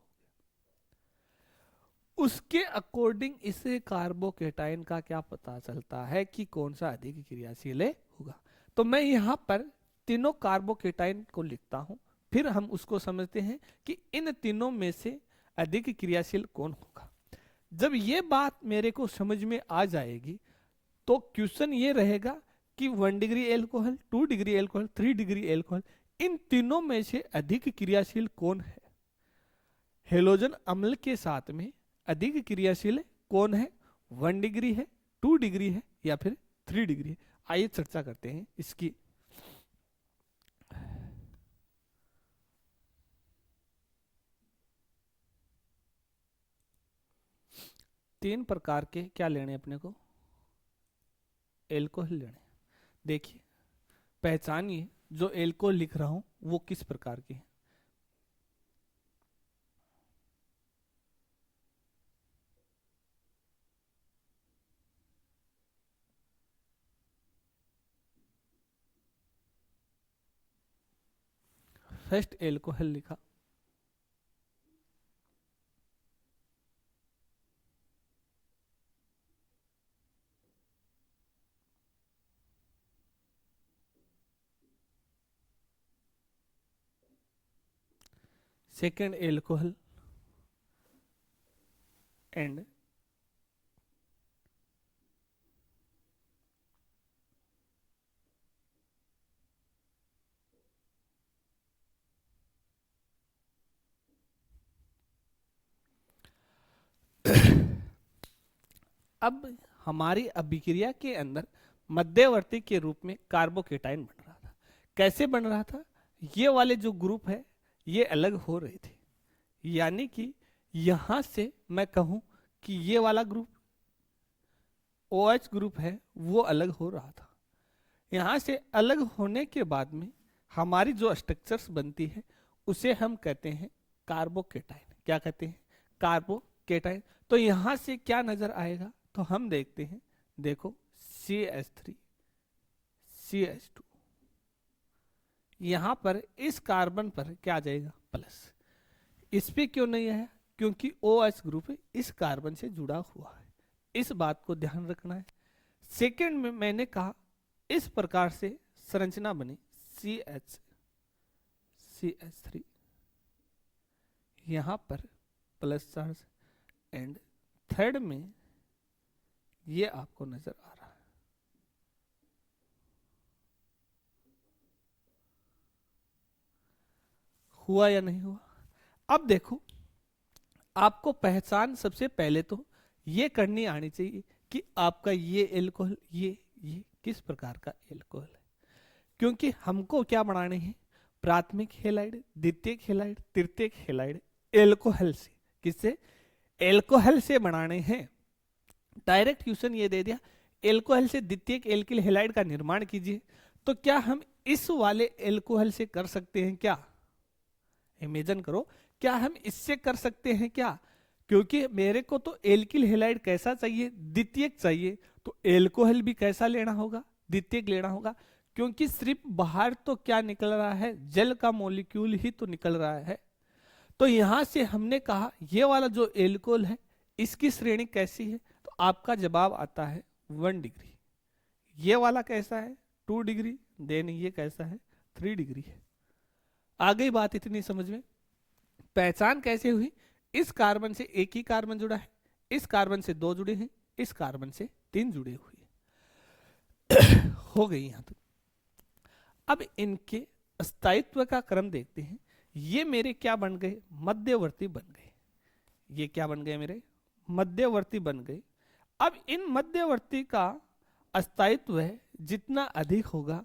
उसके अकॉर्डिंग इसे कार्बोकेटाइन का क्या पता चलता है कि कौन सा अधिक क्रियाशील होगा। तो मैं यहां पर तीनों कार्बोकेटाइन को लिखता हूं, फिर हम उसको समझते हैं कि इन तीनों में से अधिक क्रियाशील कौन होगा। जब ये बात मेरे को समझ में आ जाएगी तो क्वेश्चन ये रहेगा कि 1 degree alcohol, 2 degree alcohol, 3 degree alcohol, इन तीनों में से अधिक क्रियाशील कौन है? हेलोजन अम्ल के साथ में अधिक क्रियाशील कौन है? 1 डिग्री है, 2 डिग्री है या फिर 3 डिग्री है? आइए चर्चा करते हैं इसकी। तीन प्रकार के क्या लेने अपने को? एल्कोहल लेने। देखिए, पहचानिए जो एल्कोहल लिख रहा हूं वो किस प्रकार के हैं। फर्स्ट एल्कोहल लिखा, सेकेंड एल्कोहल एंड अब हमारी अभिक्रिया के अंदर मध्यवर्ती के रूप में कार्बोकेटाइन बन रहा था। कैसे बन रहा था? ये वाले जो ग्रुप है ये अलग हो रहे थे, यानी कि यहां से मैं कहूं कि ये वाला ग्रुप OH ग्रुप है वो अलग हो रहा था। यहां से अलग होने के बाद में हमारी जो स्ट्रक्चर्स बनती है उसे हम कहते हैं कार्बोकेटाइन। क्या कहते हैं? कार्बोकेटाइन। तो यहां से क्या नजर आएगा? तो हम देखते हैं, देखो CH3 CH2, यहां पर इस कार्बन पर क्या आ जाएगा? प्लस। इस पे क्यों नहीं आया? क्योंकि OH ग्रुप इस कार्बन से जुड़ा हुआ है, इस बात को ध्यान रखना है। सेकेंड में मैंने कहा इस प्रकार से संरचना बनी CH CH3, यहां पर प्लस चार्ज, एंड थर्ड में ये आपको नजर आ रहा है। हुआ या नहीं हुआ? अब देखो, आपको पहचान सबसे पहले तो ये करनी आनी चाहिए कि आपका ये एल्कोहल ये किस प्रकार का एल्कोहल है, क्योंकि हमको क्या बनाने हैं, प्राथमिक हेलाइड, द्वितीयक हेलाइड, तृतीयक हेलाइड एल्कोहल से। किससे? एल्कोहल से बनाने हैं। डायरेक्ट क्वेश्चन ये दे दिया, एल्कोहल से द्वितीयक एल्किल हेलाइड का निर्माण कीजिए। तो क्या हम इस वाले एल्कोहल से कर सकते हैं क्या? इमेजिन करो, क्या हम इससे कर सकते हैं क्या? क्योंकि मेरे को तो एल्किल हेलाइड कैसा चाहिए, द्वितीयक चाहिए, तो एल्कोहल भी कैसा लेना होगा, द्वितीयक लेना होगा। क्योंकि सिर्फ बाहर तो क्या निकल रहा है, जल का मॉलिक्यूल ही तो निकल रहा है। तो यहां से हमने कहा ये वाला जो एल्कोहल है इसकी श्रेणी कैसी है, तो आपका जवाब आता है 1 डिग्री। ये वाला कैसा है, 2 डिग्री, देन ये कैसा है, 3 डिग्री है। आ गई बात इतनी समझ में? पहचान कैसे हुई? इस कार्बन से एक ही कार्बन जुड़ा है, इस कार्बन से 2 जुड़े हैं, इस कार्बन से 3 जुड़े हुए हो गई यहां तक। अब इनके स्थायित्व का क्रम देखते हैं। ये मेरे क्या बन गए, मध्यवर्ती बन गए। ये क्या बन गए, मेरे मध्यवर्ती बन गए। अब इन मध्यवर्ती का स्थायित्व जितना अधिक होगा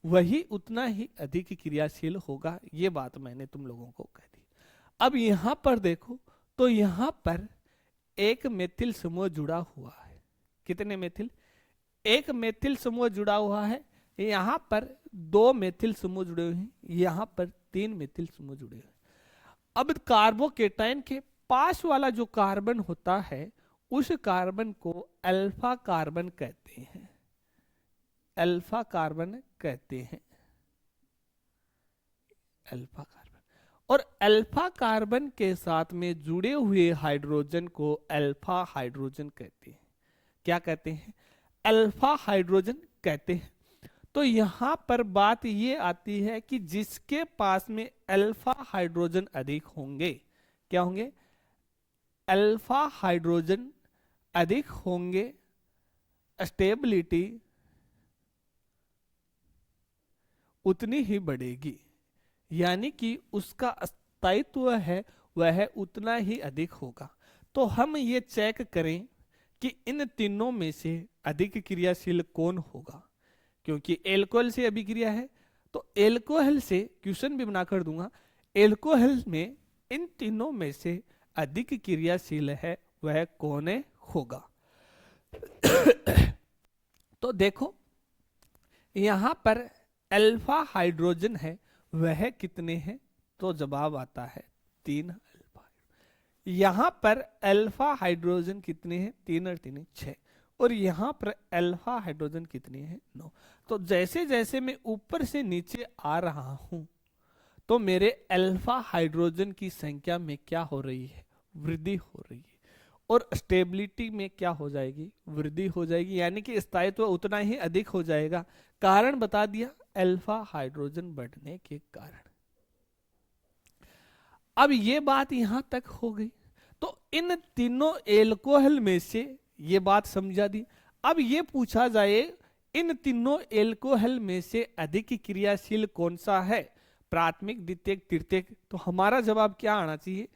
वही उतना ही अधिक क्रियाशील होगा। ये बात मैंने तुम लोगों को कह दी। अब यहां पर देखो तो यहां पर एक मेथिल समूह जुड़ा हुआ है। कितने मेथिल? एक मेथिल समूह जुड़ा हुआ है। यहां पर 2 मेथिल समूह जुड़े हुए हैं, यहां पर 3 मेथिल समूह जुड़े हुए हैं। अब कार्बोकेटाइन के पास वाला जो कार्बन होता है उस कार्बन को अल्फा कार्बन कहते हैं। अल्फा कार्बन कहते हैं, अल्फा कार्बन। और अल्फा कार्बन के साथ में जुड़े हुए हाइड्रोजन को अल्फा हाइड्रोजन कहते हैं। क्या कहते हैं? अल्फा हाइड्रोजन कहते हैं। तो यहां पर बात ये आती है कि जिसके पास में अल्फा हाइड्रोजन अधिक होंगे, क्या होंगे? अल्फा हाइड्रोजन अधिक होंगे, स्टेबिलिटी उतनी ही बढ़ेगी, यानी कि उसका स्थायित्व है वह उतना ही अधिक होगा। तो हम ये चेक करें कि इन तीनों में से अधिक क्रियाशील कौन होगा, क्योंकि एल्कोहल से अभिक्रिया है। तो एल्कोहल से क्वेश्चन भी बनाकर दूंगा, एल्कोहल में इन तीनों में से अधिक क्रियाशील है वह कौन होगा। तो देखो यहां पर अल्फा हाइड्रोजन है, वह कितने हैं? तो जवाब आता है 3 अल्फा। यहां पर अल्फा हाइड्रोजन कितने हैं? 3 और 3 6। और यहां पर अल्फा हाइड्रोजन कितने हैं? 9। तो जैसे जैसे मैं ऊपर से नीचे आ रहा हूं तो मेरे अल्फा हाइड्रोजन की संख्या में क्या हो रही है? वृद्धि हो रही है। और स्टेबिलिटी में क्या हो जाएगी? वृद्धि हो जाएगी, यानी कि स्थायित्व उतना ही अधिक हो जाएगा। कारण बता दिया, अल्फा हाइड्रोजन बढ़ने के कारण। अब ये बात यहां तक हो गई। तो इन तीनों एल्कोहल में से ये बात समझा दी। अब ये पूछा जाए इन तीनों एल्कोहल में से अधिक क्रियाशील कौन सा है, प्राथमिक, द्वितीयक, तृतीयक? तो हमारा जवाब क्या आना चाहिए?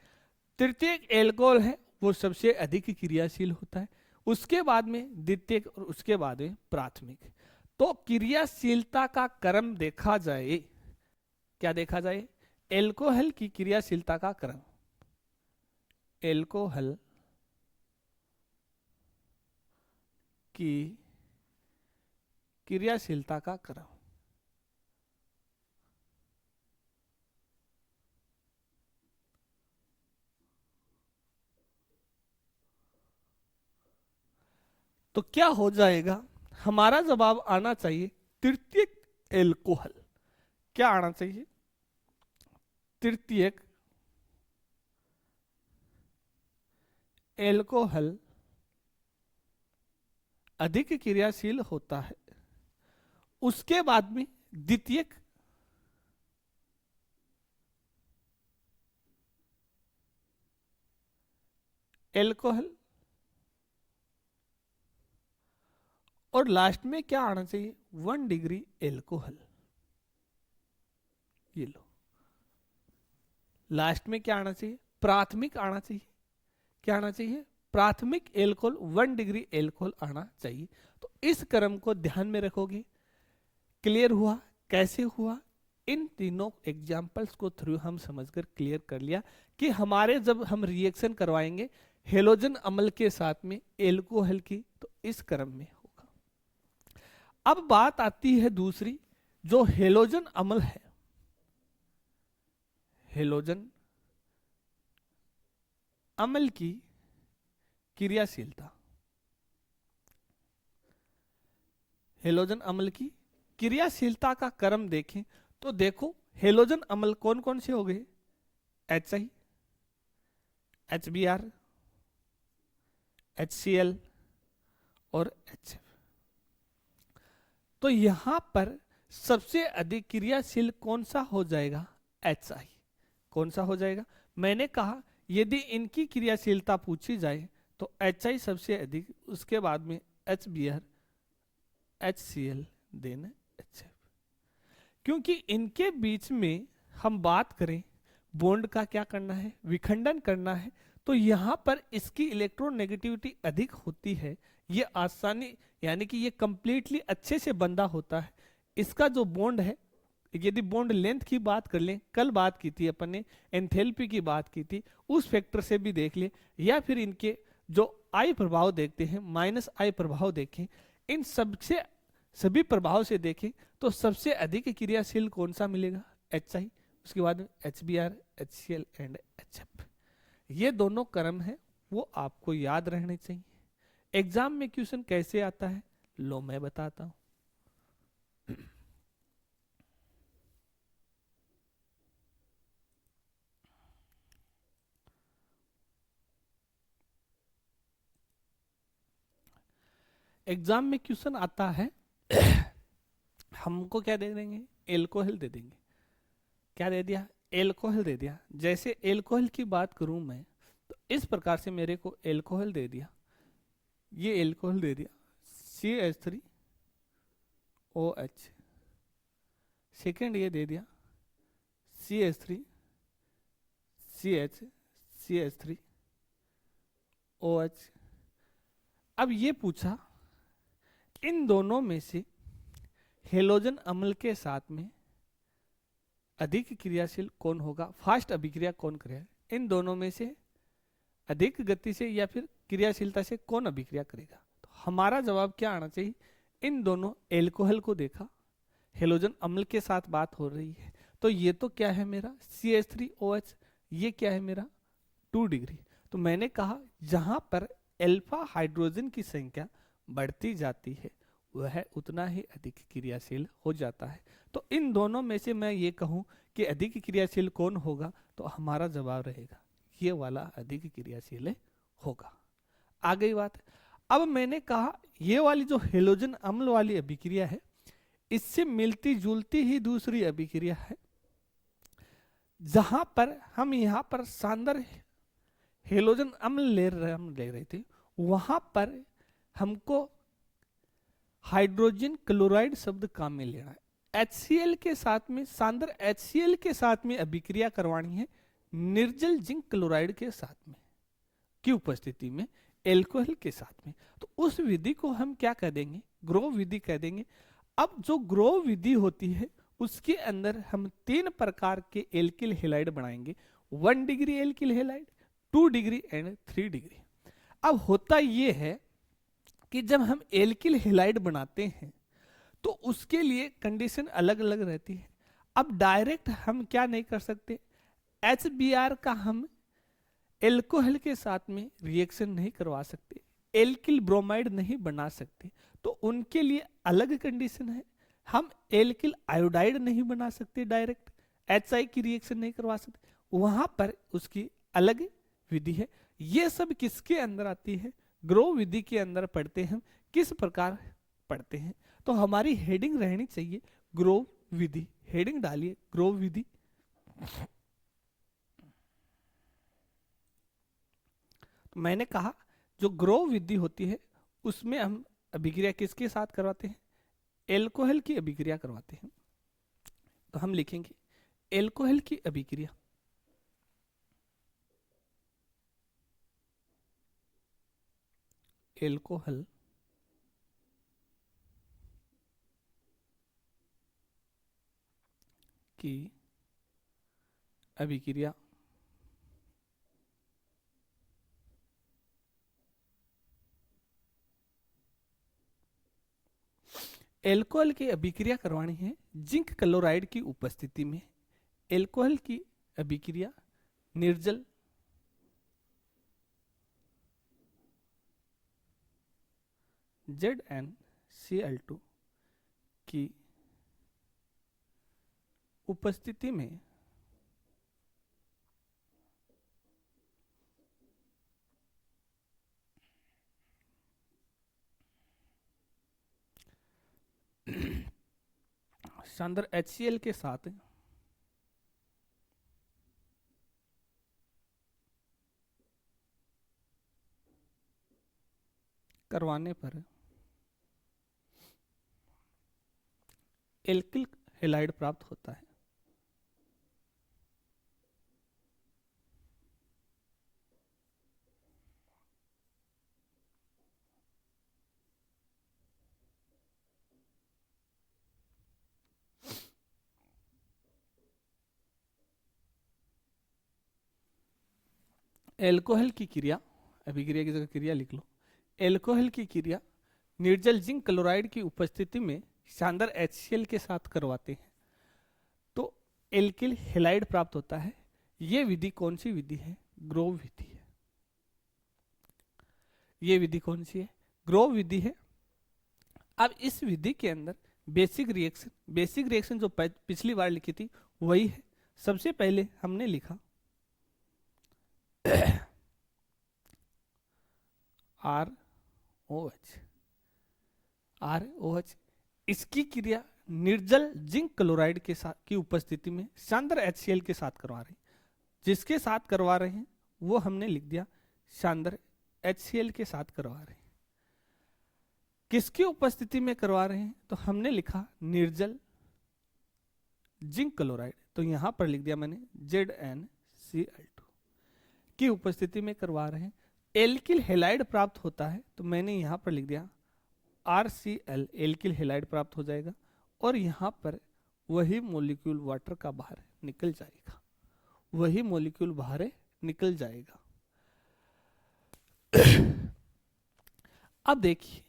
तृतीयक एल्कोहल है वो सबसे अधिक क्रियाशील होता है, उसके बाद में द्वितीयक और उसके बाद में प्राथमिक। तो क्रियाशीलता का क्रम देखा जाए, क्या देखा जाए? एल्कोहल की क्रियाशीलता का क्रम, एल्कोहल की क्रियाशीलता का क्रम। तो क्या हो जाएगा? हमारा जवाब आना चाहिए तृतीयक एल्कोहल। क्या आना चाहिए? तृतीयक एल्कोहल अधिक क्रियाशील होता है। उसके बाद में द्वितीयक एल्कोहल, और लास्ट में क्या आना चाहिए, 1 डिग्री एल्कोहल। ये लो, लास्ट में क्या आना चाहिए, प्राथमिक आना चाहिए। क्या आना चाहिए, प्राथमिक एल्कोहल, 1 डिग्री एल्कोहल आना चाहिए। तो इस क्रम को ध्यान में रखोगे। क्लियर हुआ, कैसे हुआ, इन तीनों एग्जाम्पल्स को थ्रू हम समझकर क्लियर कर लिया कि हमारे जब हम रिएक्शन करवाएंगे हेलोजन अम्ल के साथ में एल्कोहल की, तो इस क्रम में होगा। अब बात आती है दूसरी, जो हेलोजन अम्ल है, हेलोजन अम्ल की क्रियाशीलता। हेलोजन अम्ल की क्रियाशीलता का क्रम देखें तो देखो, हेलोजन अम्ल कौन कौन से हो गए, HI, HBr, HCl और HF। तो यहां पर सबसे अधिक क्रियाशील कौन सा हो जाएगा, HI। कौन सा हो जाएगा, मैंने कहा यदि इनकी क्रियाशीलता पूछी जाए तो HI सबसे अधिक, उसके बाद में HBr, HCl, देन HF। क्योंकि इनके बीच में हम बात करें बॉन्ड का क्या करना है, विखंडन करना है, तो यहां पर इसकी इलेक्ट्रोनेगेटिविटी अधिक होती है। ये आसानी, यानी कि ये कंप्लीटली अच्छे से बंधा होता है। इसका जो बॉन्ड है, यदि बॉन्ड लेंथ की बात कर लें, कल बात की थी अपन ने, एंथैल्पी की बात की थी, उस फैक्टर से भी देख ले, या फिर इनके जो आई प्रभाव देखते हैं, -I प्रभाव देखें, इन सबसे सभी प्रभाव से देखें तो सबसे अधिक क्रियाशील कौन सा मिलेगा, HI, उसके बाद में HBr, HCl एंड HF। ये दोनों क्रम है, वो आपको याद रहने चाहिए। एग्जाम में क्वेश्चन कैसे आता है, लो मैं बताता हूं। एग्जाम में क्वेश्चन आता है, हमको क्या दे देंगे, एल्कोहल दे देंगे। क्या दे दिया, एल्कोहल दे दिया। जैसे एल्कोहल की बात करूं मैं, तो इस प्रकार से मेरे को एल्कोहल दे दिया, ये एल्कोहल दे दिया, CH3OH। सेकेंड ये दे दिया CH3CH3OH। अब ये पूछा इन दोनों में से हेलोजन अम्ल के साथ में अधिक क्रियाशील कौन होगा, फास्ट अभिक्रिया कौन करेगा, इन दोनों में से अधिक गति से या फिर क्रियाशीलता से कौन अभिक्रिया करेगा। तो हमारा जवाब क्या आना चाहिए, इन दोनों एल्कोहल को देखा, हेलोजन अम्ल के साथ बात हो रही है, तो ये तो क्या है मेरा CH3OH, ये क्या है मेरा 2 डिग्री। तो मैंने कहा जहां पर अल्फा हाइड्रोजन की संख्या बढ़ती जाती है वह उतना ही अधिक क्रियाशील हो जाता है। तो इन दोनों में से मैं ये कहूं कि अधिक क्रियाशील कौन होगा, तो हमारा जवाब रहेगा ये वाला अधिक क्रियाशील होगा। आ गई बात। अब मैंने कहा ये वाली जो हेलोजन अम्ल वाली अभिक्रिया है, इससे मिलती जुलती ही दूसरी अभिक्रिया है, जहां पर हम यहां पर सांद्र हेलोजन अम्ल ले रहे थे, वहां पर हमको हाइड्रोजन क्लोराइड शब्द काम में लेना है। HCl के साथ में, सांद्र HCl के साथ में अभिक्रिया करवानी है निर्जल जिंक क्लोराइड के साथ में की उपस्थिति में, एल्कोहल के साथ में। तो उस विधि को हम क्या कह देंगे, ग्रोव विधि कह देंगे। अब जो ग्रोव विधि होती है उसके अंदर हम 3 प्रकार के एल्किल हैलाइड बनाएंगे, 1 degree alkyl halide, 2 degree and 3 degree. अब होता यह है कि जब हम एल्किल हैलाइड बनाते हैं तो उसके लिए कंडीशन अलग अलग रहती है। अब डायरेक्ट हम क्या नहीं कर सकते, HBr का हम एल्कोहल के साथ में रिएक्शन नहीं करवा सकते, एल्किल ब्रोमाइड नहीं बना सकते, तो उनके लिए अलग कंडीशन है। हम एल्किल आयोडाइड नहीं बना सकते, डायरेक्ट HI की रिएक्शन नहीं करवा सकते, वहां पर उसकी अलग विधि है। ये सब किसके अंदर आती है, ग्रोव विधि के अंदर पढ़ते हैं। किस प्रकार पढ़ते हैं, तो हमारी हेडिंग रहनी चाहिए ग्रोव विधि। हेडिंग डालिए ग्रोव विधि। तो मैंने कहा जो ग्रोव विधि होती है उसमें हम अभिक्रिया किसके साथ करवाते हैं, एल्कोहल की अभिक्रिया करवाते हैं। तो हम लिखेंगे एल्कोहल की अभिक्रिया, एल्कोहल की अभिक्रिया एल्कोहल की अभिक्रिया करवानी है जिंक क्लोराइड की उपस्थिति में। एल्कोहल की अभिक्रिया निर्जल ZnCl2 की उपस्थिति में शानदार HCl के साथ करवाने पर एल्किल हैलाइड प्राप्त होता है। एल्कोहल की क्रिया, अभिक्रिया की जगह क्रिया लिख लो, एल्कोहल की क्रिया निर्जल जिंक क्लोराइड की उपस्थिति में शानदार HCl के साथ करवाते हैं तो एल्किल हैलाइड प्राप्त होता है। यह विधि कौन सी विधि है, ग्रोव विधि है। यह विधि कौन सी है, ग्रोव विधि है। अब इस विधि के अंदर बेसिक रिएक्शन जो पिछली बार लिखी थी वही है। सबसे पहले हमने लिखा ROH, इसकी क्रिया निर्जल जिंक क्लोराइड के साथ की उपस्थिति में शानदार HCl के साथ करवा रहे हैं। जिसके साथ करवा रहे हैं वो हमने लिख दिया शानदार HCl के साथ करवा रहे हैं। किसकी उपस्थिति में करवा रहे हैं तो हमने लिखा निर्जल जिंक क्लोराइड, तो यहां पर लिख दिया मैंने ZnCl2 की उपस्थिति में करवा रहे हैं। एल्किल हैलाइड प्राप्त होता है तो मैंने यहां पर लिख दिया RCl, एल्किल हैलाइड प्राप्त हो जाएगा और यहां पर वही मॉलिक्यूल वाटर का बाहर निकल जाएगा, वही मॉलिक्यूल बाहर निकल जाएगा। अब देखिए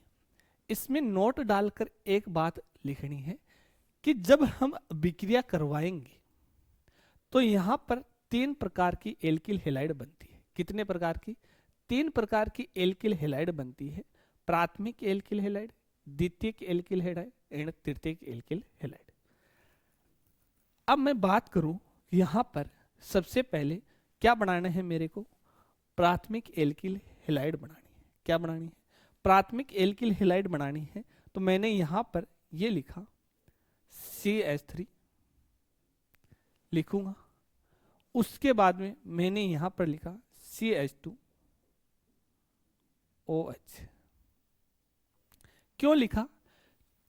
इसमें नोट डालकर एक बात लिखनी है कि जब हम अभिक्रिया करवाएंगे तो यहां पर 3 प्रकार की एल्किल हैलाइड बनती है। कितने प्रकार की, 3 प्रकार की एल्किल हैलाइड बनती है। प्राथमिक एल्किल हैलाइड, द्वितीयक एल्किल हैलाइड एंड तृतीयक एल्किल हैलाइड। अब मैं बात करूं यहां पर सबसे पहले क्या बनाना है मेरे को, प्राथमिक एल्किल हैलाइड बनानी है। क्या बनानी है, प्राथमिक एल्किल हैलाइड बनानी है। तो मैंने यहां पर ये लिखा CH3 लिखूंगा, उसके बाद में मैंने यहां पर लिखा CH2OH। क्यों लिखा,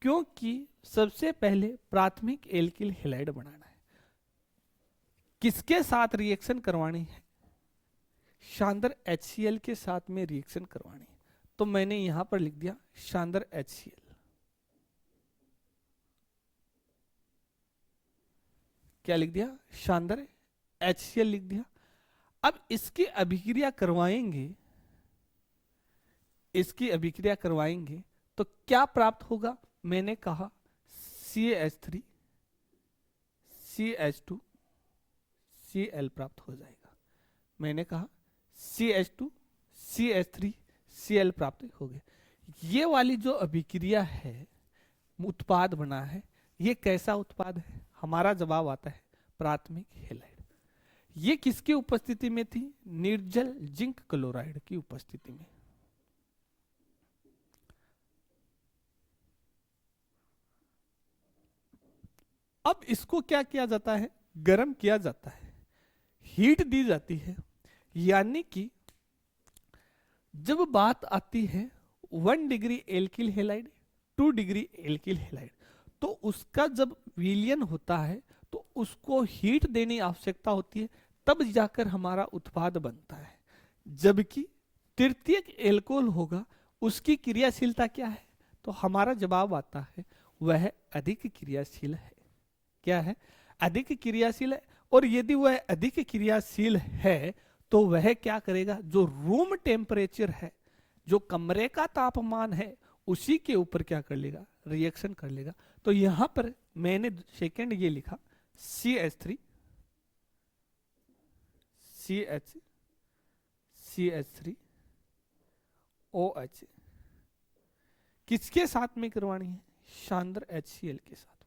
क्योंकि सबसे पहले प्राथमिक एल्किल हैलाइड बनाना है। किसके साथ रिएक्शन करवानी है, शानदार HCl के साथ में रिएक्शन करवानी है। तो मैंने यहां पर लिख दिया शानदार HCl। क्या लिख दिया, शानदार HCl लिख दिया। अब इसकी अभिक्रिया करवाएंगे, इसकी अभिक्रिया करवाएंगे तो क्या प्राप्त होगा, मैंने कहा CH3 CH2 Cl प्राप्त हो जाएगा। मैंने कहा CH2 CH3 Cl प्राप्त हो गया। ये वाली जो अभिक्रिया है, उत्पाद बना है, ये कैसा उत्पाद है, हमारा जवाब आता है प्राथमिक हैलाइड। ये किसकी उपस्थिति में थी, निर्जल जिंक क्लोराइड की उपस्थिति में। अब इसको क्या किया जाता है, गर्म किया जाता है, हीट दी जाती है, यानी कि जब बात आती है 1 degree alkyl halide, 2 degree alkyl halide, तो उसका जब विलयन होता है तो उसको हीट देने की आवश्यकता होती है, तब जाकर हमारा उत्पाद बनता है। जबकि तृतीयक एल्कोहल होगा, उसकी क्रियाशीलता क्या है, तो हमारा जवाब आता है वह अधिक क्रियाशील है। क्या है? अधिक क्रियाशील है। और यदि वह अधिक क्रियाशील है तो वह क्या करेगा, जो रूम टेम्परेचर है, जो कमरे का तापमान है, उसी के ऊपर क्या कर लेगा, रिएक्शन कर लेगा। तो यहां पर मैंने सेकंड ये लिखा CH3 CH3 OH किसके साथ में करवानी है, शानदार HCl के साथ।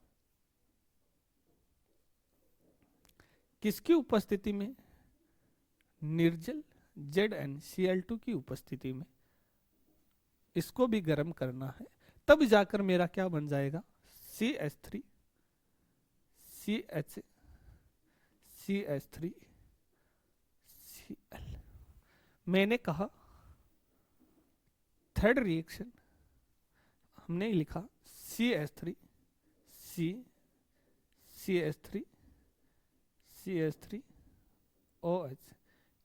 किसकी उपस्थिति में, निर्जल ZnCl2 की उपस्थिति में। इसको भी गर्म करना है, तब जाकर मेरा क्या बन जाएगा, CH3 CH3 Cl। मैंने कहा थर्ड रिएक्शन हमने लिखा CH3 OH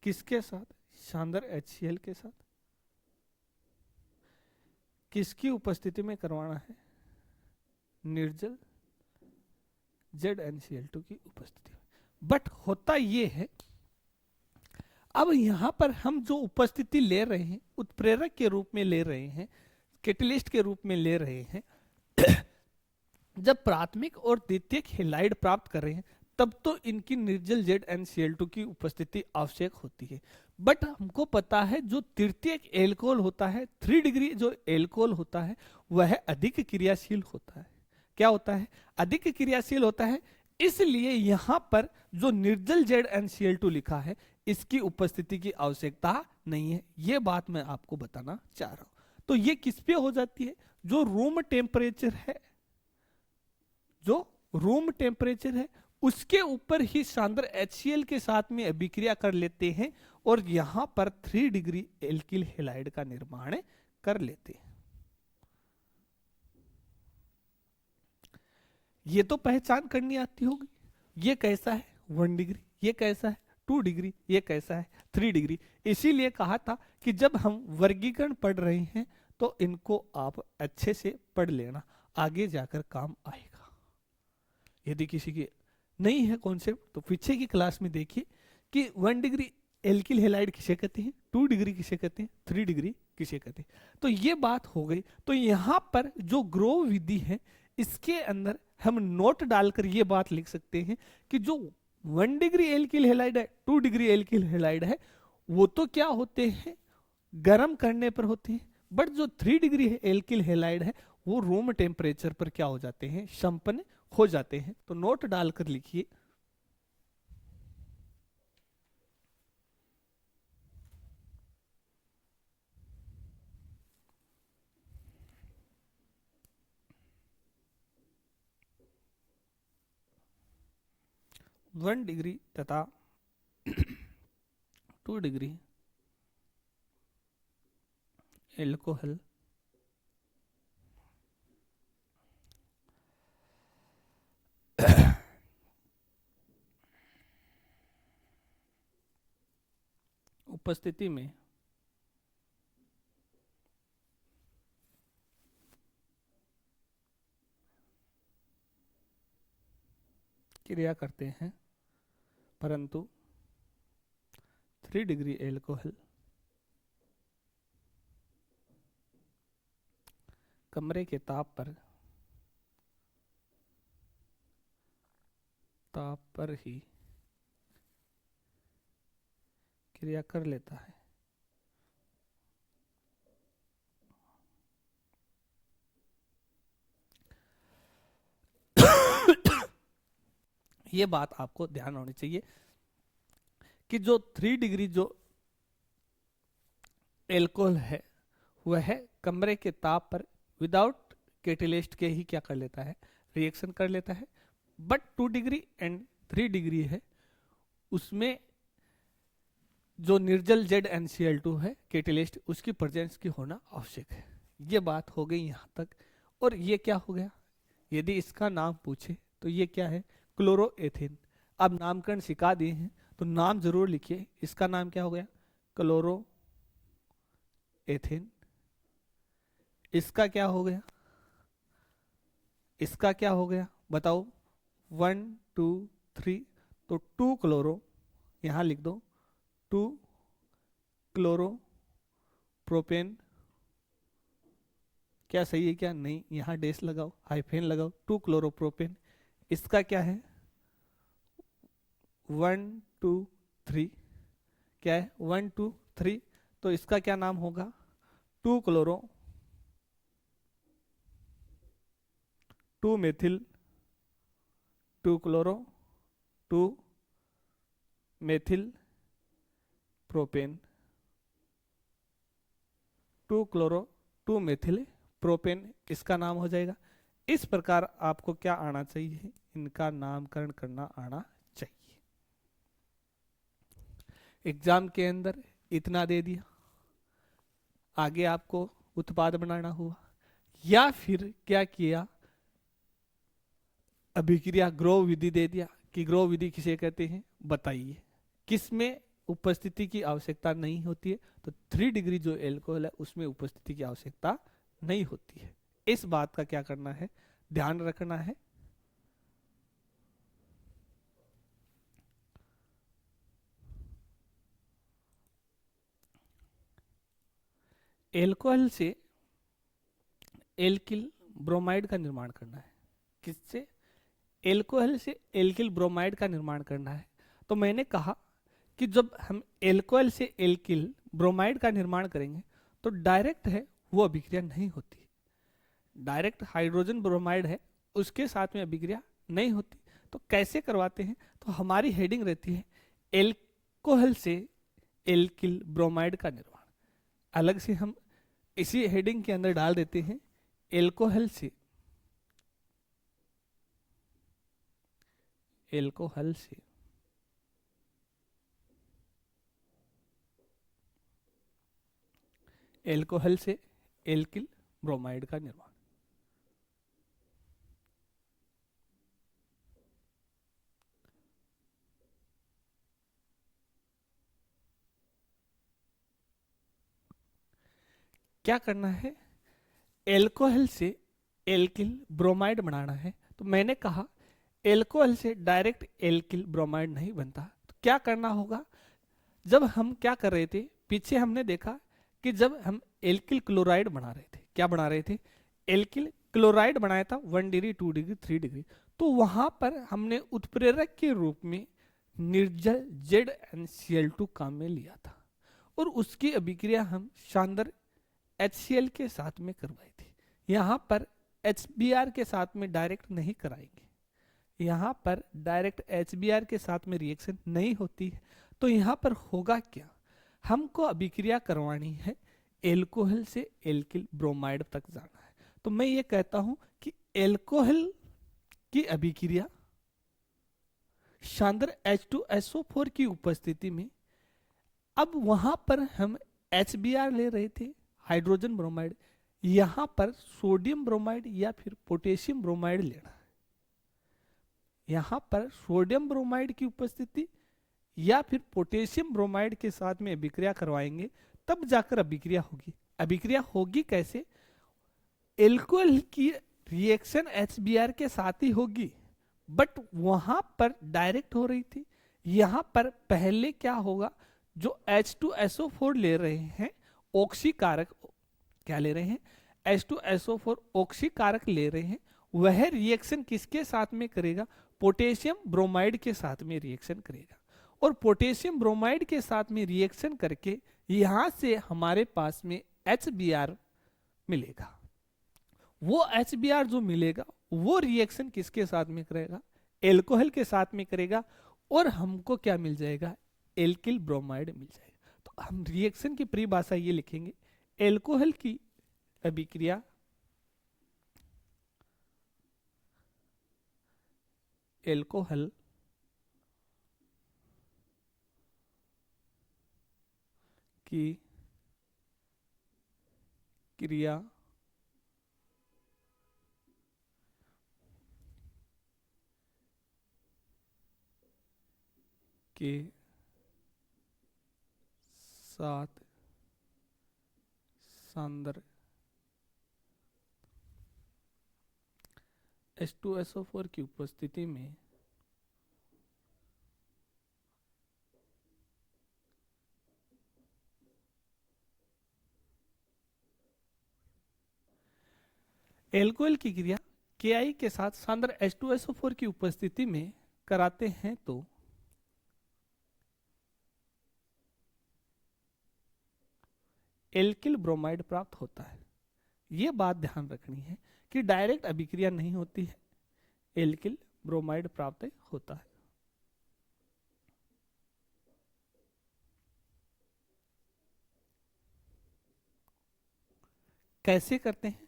किसके साथ, शानदार HCl के साथ। किसकी उपस्थिति में करवाना है, निर्जल ZnCl2 की उपस्थिति में। बट होता ये है, अब यहां पर हम जो उपस्थिति ले रहे हैं, उत्प्रेरक के रूप में ले रहे हैं, कैटलिस्ट के रूप में ले रहे हैं, जब प्राथमिक और द्वितीयक हैलाइड प्राप्त कर रहे हैं, तब तो इनकी निर्जल ZnCl2 की उपस्थिति आवश्यक होती है। बट हमको पता है जो तृतीयक एल्कोहल होता है, 3 डिग्री जो एल्कोहल होता है, वह अधिक क्रियाशील होता है। क्या होता है, अधिक क्रियाशील होता है। इसलिए यहां पर जो निर्जल ZnCl2 लिखा है, इसकी उपस्थिति की आवश्यकता नहीं है। यह बात मैं आपको बताना चाह रहा हूं। तो ये किस पे हो जाती है, जो रूम टेम्परेचर है, जो रूम टेम्परेचर है उसके ऊपर ही शानदार HCl के साथ में अभिक्रिया कर लेते हैं और यहां पर 3 डिग्री एल्किल हैलाइड का निर्माण कर लेते हैं। ये तो पहचान करनी आती होगी, ये कैसा है 1 डिग्री, ये कैसा है 2 डिग्री, ये कैसा है 3 डिग्री। इसीलिए कहा था कि जब हम वर्गीकरण पढ़ रहे हैं तो इनको आप अच्छे से पढ़ लेना, आगे जाकर काम आएगा। यदि किसी की नहीं है कॉन्सेप्ट तो पीछे की क्लास में देखिए कि 1 डिग्री एल्किल हैलाइड किसे कहते हैं, 2 डिग्री किसे कहते हैं, 3 डिग्री किसे कहते हैं। तो ये बात हो गई। तो यहां पर जो ग्रोव विधि है, इसके अंदर हम नोट डालकर ये बात लिख सकते हैं कि जो 1 डिग्री एल्किल हैलाइड है, 2 डिग्री एल्किल हैलाइड है, वो तो क्या होते हैं, गर्म करने पर होते हैं। बट जो 3 डिग्री एल्किल हैलाइड है, वो रूम टेम्परेचर पर क्या हो जाते हैं, संपन्न हो जाते हैं। तो नोट डालकर लिखिए वन डिग्री तथा 2 डिग्री एल्कोहल उपस्थिति में क्रिया करते हैं, परंतु 3 डिग्री एल्कोहल कमरे के ताप पर ही क्रिया कर लेता है। ये बात आपको ध्यान होनी चाहिए कि जो 3 डिग्री जो एल्कोहल है, वह कमरे के ताप पर विदाउट कैटलिस्ट के ही क्या कर लेता है, रिएक्शन कर लेता है। बट 2 डिग्री एंड 3 डिग्री है, उसमें जो निर्जल ZnCl2 है कैटेलिस्ट, उसकी प्रेजेंस की होना आवश्यक है। ये बात हो गई यहाँ तक। और ये क्या हो गया, यदि इसका नाम पूछे तो ये क्या है, क्लोरोएथेन। अब नामकरण सिखा दिए हैं तो नाम जरूर लिखिए। इसका नाम क्या हो गया, क्लोरोएथेन। इसका क्या हो गया, इसका क्या हो गया बताओ, 1 2 3, तो 2 क्लोरो, यहां लिख दो 2 क्लोरो प्रोपेन। क्या सही है क्या, नहीं, यहां डेस लगाओ, हाइफेन लगाओ, 2 क्लोरोप्रोपेन। इसका क्या है, 1 2 3, क्या है 1 2 3, तो इसका क्या नाम होगा, 2 chloro 2 methyl 2 chloro 2 methyl propane, 2 chloro 2 methyl propane, इसका नाम हो जाएगा। इस प्रकार आपको क्या आना चाहिए, इनका नामकरण करना आना चाहिए। एग्जाम के अंदर इतना दे दिया, आगे आपको उत्पाद बनाना हुआ, या फिर क्या किया, अभिक्रिया ग्रोव विधि दे दिया कि ग्रोव विधि किसे कहते हैं बताइए, किसमें उपस्थिति की आवश्यकता नहीं होती है, तो 3 डिग्री जो एल्कोहल है उसमें उपस्थिति की आवश्यकता नहीं होती है। इस बात का क्या करना है, ध्यान रखना है। एल्कोहल से एल्किल ब्रोमाइड का निर्माण करना है। किससे, एल्कोहल से एल्किल ब्रोमाइड का निर्माण करना है। तो मैंने कहा कि जब हम एल्कोहल से एल्किल ब्रोमाइड का निर्माण करेंगे तो डायरेक्ट है वो अभिक्रिया नहीं होती, डायरेक्ट हाइड्रोजन ब्रोमाइड है उसके साथ में अभिक्रिया नहीं होती। तो कैसे करवाते हैं, तो हमारी हेडिंग रहती है एल्कोहल से एल्किल ब्रोमाइड का निर्माण। अलग से हम इसी हेडिंग के अंदर डाल देते हैं एल्कोहल से एल्कोहल से एल्कोहल से एल्किल ब्रोमाइड का निर्माण। क्या करना है, एल्कोहल से एल्किल ब्रोमाइड बनाना है। तो मैंने कहा एल्कोहल से डायरेक्ट एल्किल ब्रोमाइड नहीं बनता, तो क्या करना होगा, जब हम क्या कर रहे थे पीछे हमने देखा कि जब हम एल्किल क्लोराइड बना रहे थे, क्या बना रहे थे, एल्किल क्लोराइड बनाया था 1 डिग्री 2 डिग्री 3 डिग्री, तो वहां पर हमने उत्प्रेरक के रूप में निर्जल ZnCl2 काम में लिया था और उसकी अभिक्रिया हम शानदार HCl के साथ में करवाई थी। यहां पर HBr के साथ में डायरेक्ट नहीं कराएंगे, यहां पर डायरेक्ट HBr के साथ में रिएक्शन नहीं होती है। तो यहां पर होगा क्या, हमको अभिक्रिया करवानी है एल्कोहल से एल्किल ब्रोमाइड तक जाना है। तो मैं ये कहता हूं कि एल्कोहल की अभिक्रिया शानदार H2SO4 की उपस्थिति में, अब वहां पर हम HBr ले रहे थे हाइड्रोजन ब्रोमाइड, यहां पर सोडियम ब्रोमाइड या फिर पोटेशियम ब्रोमाइड लेना है। यहां पर सोडियम ब्रोमाइड की उपस्थिति या फिर पोटेशियम ब्रोमाइड के साथ में अभिक्रिया करवाएंगे, तब जाकर अभिक्रिया होगी। अभिक्रिया होगी कैसे, एल्कोहल की रिएक्शन HBr के साथ ही होगी, बट वहां पर डायरेक्ट हो रही थी। यहां पर पहले क्या होगा, जो H2SO4 ले रहे हैं ऑक्सीकारक, क्या ले रहे हैं, H2SO4 ऑक्सीकारक ले रहे हैं, वह रिएक्शन किसके साथ में करेगा, पोटेशियम ब्रोमाइड के साथ में रिएक्शन करेगा। और पोटेशियम ब्रोमाइड के साथ में रिएक्शन करके यहां से हमारे पास में HBr मिलेगा। वो HBr जो मिलेगा वो रिएक्शन किसके साथ में करेगा, एल्कोहल के साथ में करेगा, और हमको क्या मिल जाएगा, एल्किल ब्रोमाइड मिल जाएगा। तो हम रिएक्शन की परिभाषा ये लिखेंगे, एल्कोहल की अभिक्रिया एल्कोहल की क्रिया के साथ सांद्र H2SO4 की उपस्थिति में एल्कोहल की क्रिया KI के साथ सांद्र H2SO4 की उपस्थिति में कराते हैं तो एल्किल ब्रोमाइड प्राप्त होता है। यह बात ध्यान रखनी है कि डायरेक्ट अभिक्रिया नहीं होती है, एल्किल ब्रोमाइड प्राप्त होता है। कैसे करते हैं?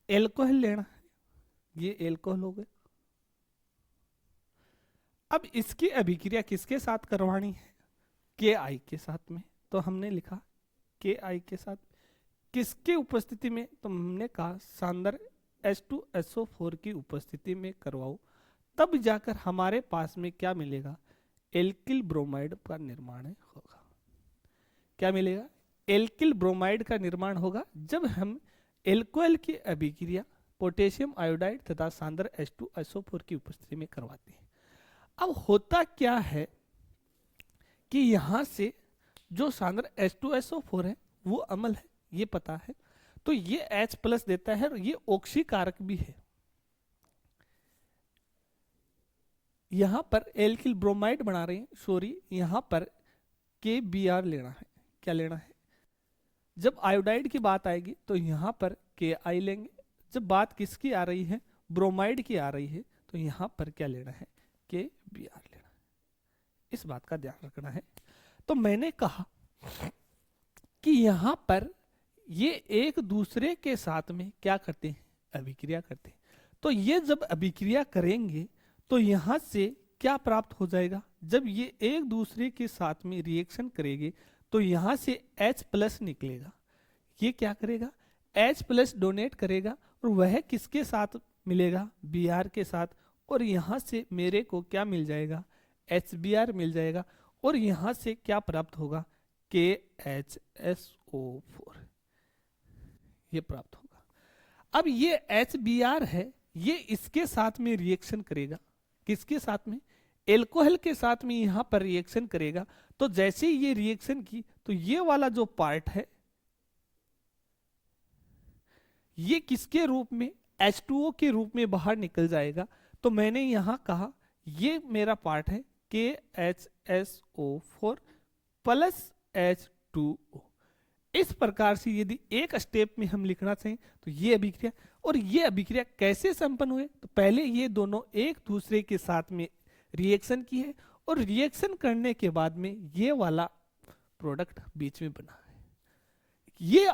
एल्कोहल लेना है, ये एल्कोहल हो गए। अब इसकी अभिक्रिया किसके साथ करवानी है? KI के साथ में। तो हमने लिखा KI के साथ किसके उपस्थिति में? तो हमने कहा सांद्र H2SO4 की उपस्थिति में करवाओ, तब जाकर हमारे पास में क्या मिलेगा? एल्किल ब्रोमाइड का निर्माण होगा। क्या मिलेगा? एल्किल ब्रोमाइड का निर्माण होगा जब हम एल्कोहल की अभिक्रिया पोटेशियम आयोडाइड तथा सांद्र H2SO4 की उपस्थिति में करवाते हैं। अब होता क्या है कि यहां से जो सांद्र H2SO4 है वो अम्ल है, ये पता है, तो ये H+ देता है और ये ऑक्सीकारक भी है। यहां पर एल्किल ब्रोमाइड बना रहे हैं, सॉरी यहां पर KBr लेना है। क्या लेना है? जब आयोडाइड की बात आएगी तो यहां पर KI लेंगे। जब बात किसकी आ रही है? ब्रोमाइड की आ रही है, तो यहां पर क्या लेना है? KBr लेना है। इस बात का ध्यान रखना है। तो मैंने कहा कि यहां पर ये एक दूसरे के साथ में क्या करते हैं? अभिक्रिया करते हैं। तो ये जब अभिक्रिया करेंगे तो यहां से क्या प्राप्त हो जाएगा? जब ये एक दूसरे के साथ में रिएक्शन करेंगे तो यहां से H+ निकलेगा। ये क्या करेगा? H+ डोनेट करेगा और वह किसके साथ मिलेगा? Br के साथ। और यहां से मेरे को क्या मिल जाएगा? HBr मिल जाएगा। और यहां से क्या प्राप्त होगा? KHSO4 ये प्राप्त होगा। अब ये HBr है, ये इसके साथ में रिएक्शन करेगा। किसके साथ में? एल्कोहल के साथ में यहां पर रिएक्शन करेगा। तो जैसे ही ये रिएक्शन की तो ये वाला जो पार्ट है ये किसके रूप में? H2O के रूप में बाहर निकल जाएगा। तो मैंने यहां कहा ये मेरा पार्ट है KHSO4 प्लस H2O। इस प्रकार से यदि एक स्टेप में हम लिखना चाहें तो ये अभिक्रिया, और ये अभिक्रिया कैसे संपन्न हुए? तो पहले ये दोनों एक दूसरे के साथ में रिएक्शन की है और रिएक्शन करने के बाद में ये वाला प्रोडक्ट बीच में बना है। ये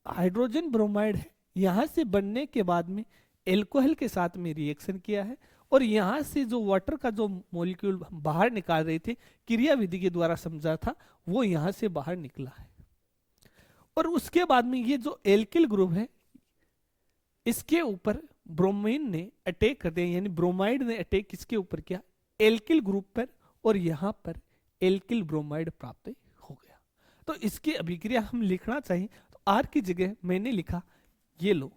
हाइड्रोजन ब्रोमाइड है, यहां से बनने के बाद में एल्कोहल के साथ में रिएक्शन किया है और यहां से जो वाटर का जो मॉलिक्यूल बाहर निकाल रहे थे, क्रिया विधि के द्वारा समझा था, वो यहां से बाहर निकला है। और उसके बाद में ये जो एल्किल ग्रुप है इसके ऊपर ब्रोमीन ने अटैक कर दिया, यानी ब्रोमाइड ने अटैक किसके ऊपर किया? एल्किल ग्रुप पर, और यहां पर एल्किल ब्रोमाइड प्राप्त हो गया। तो इसकी अभिक्रिया हम लिखना चाहिए तो R की जगह मैंने लिखा ये लो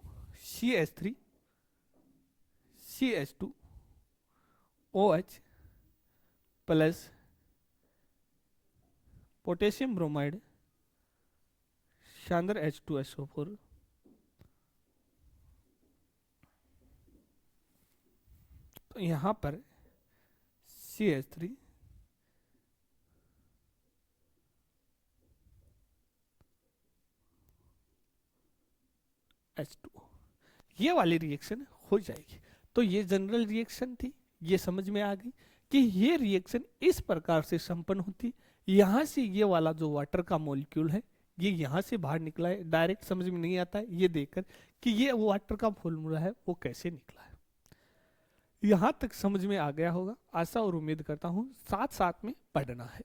CH3 CH2 OH plus potassium bromide सांद्र H2SO4 तो यहां पर CH3 H2O ये वाली रिएक्शन हो जाएगी। तो ये जनरल रिएक्शन थी, ये समझ में आ गई कि ये रिएक्शन इस प्रकार से संपन्न होती। यहां से ये वाला जो वाटर का मॉलिक्यूल है ये यहां से बाहर निकला है, डायरेक्ट समझ में नहीं आता है ये देखकर कि ये वाटर का फॉर्मूला है वो कैसे निकला है। यहां तक समझ में आ गया होगा, आशा और उम्मीद करता हूं साथ साथ में पढ़ना है।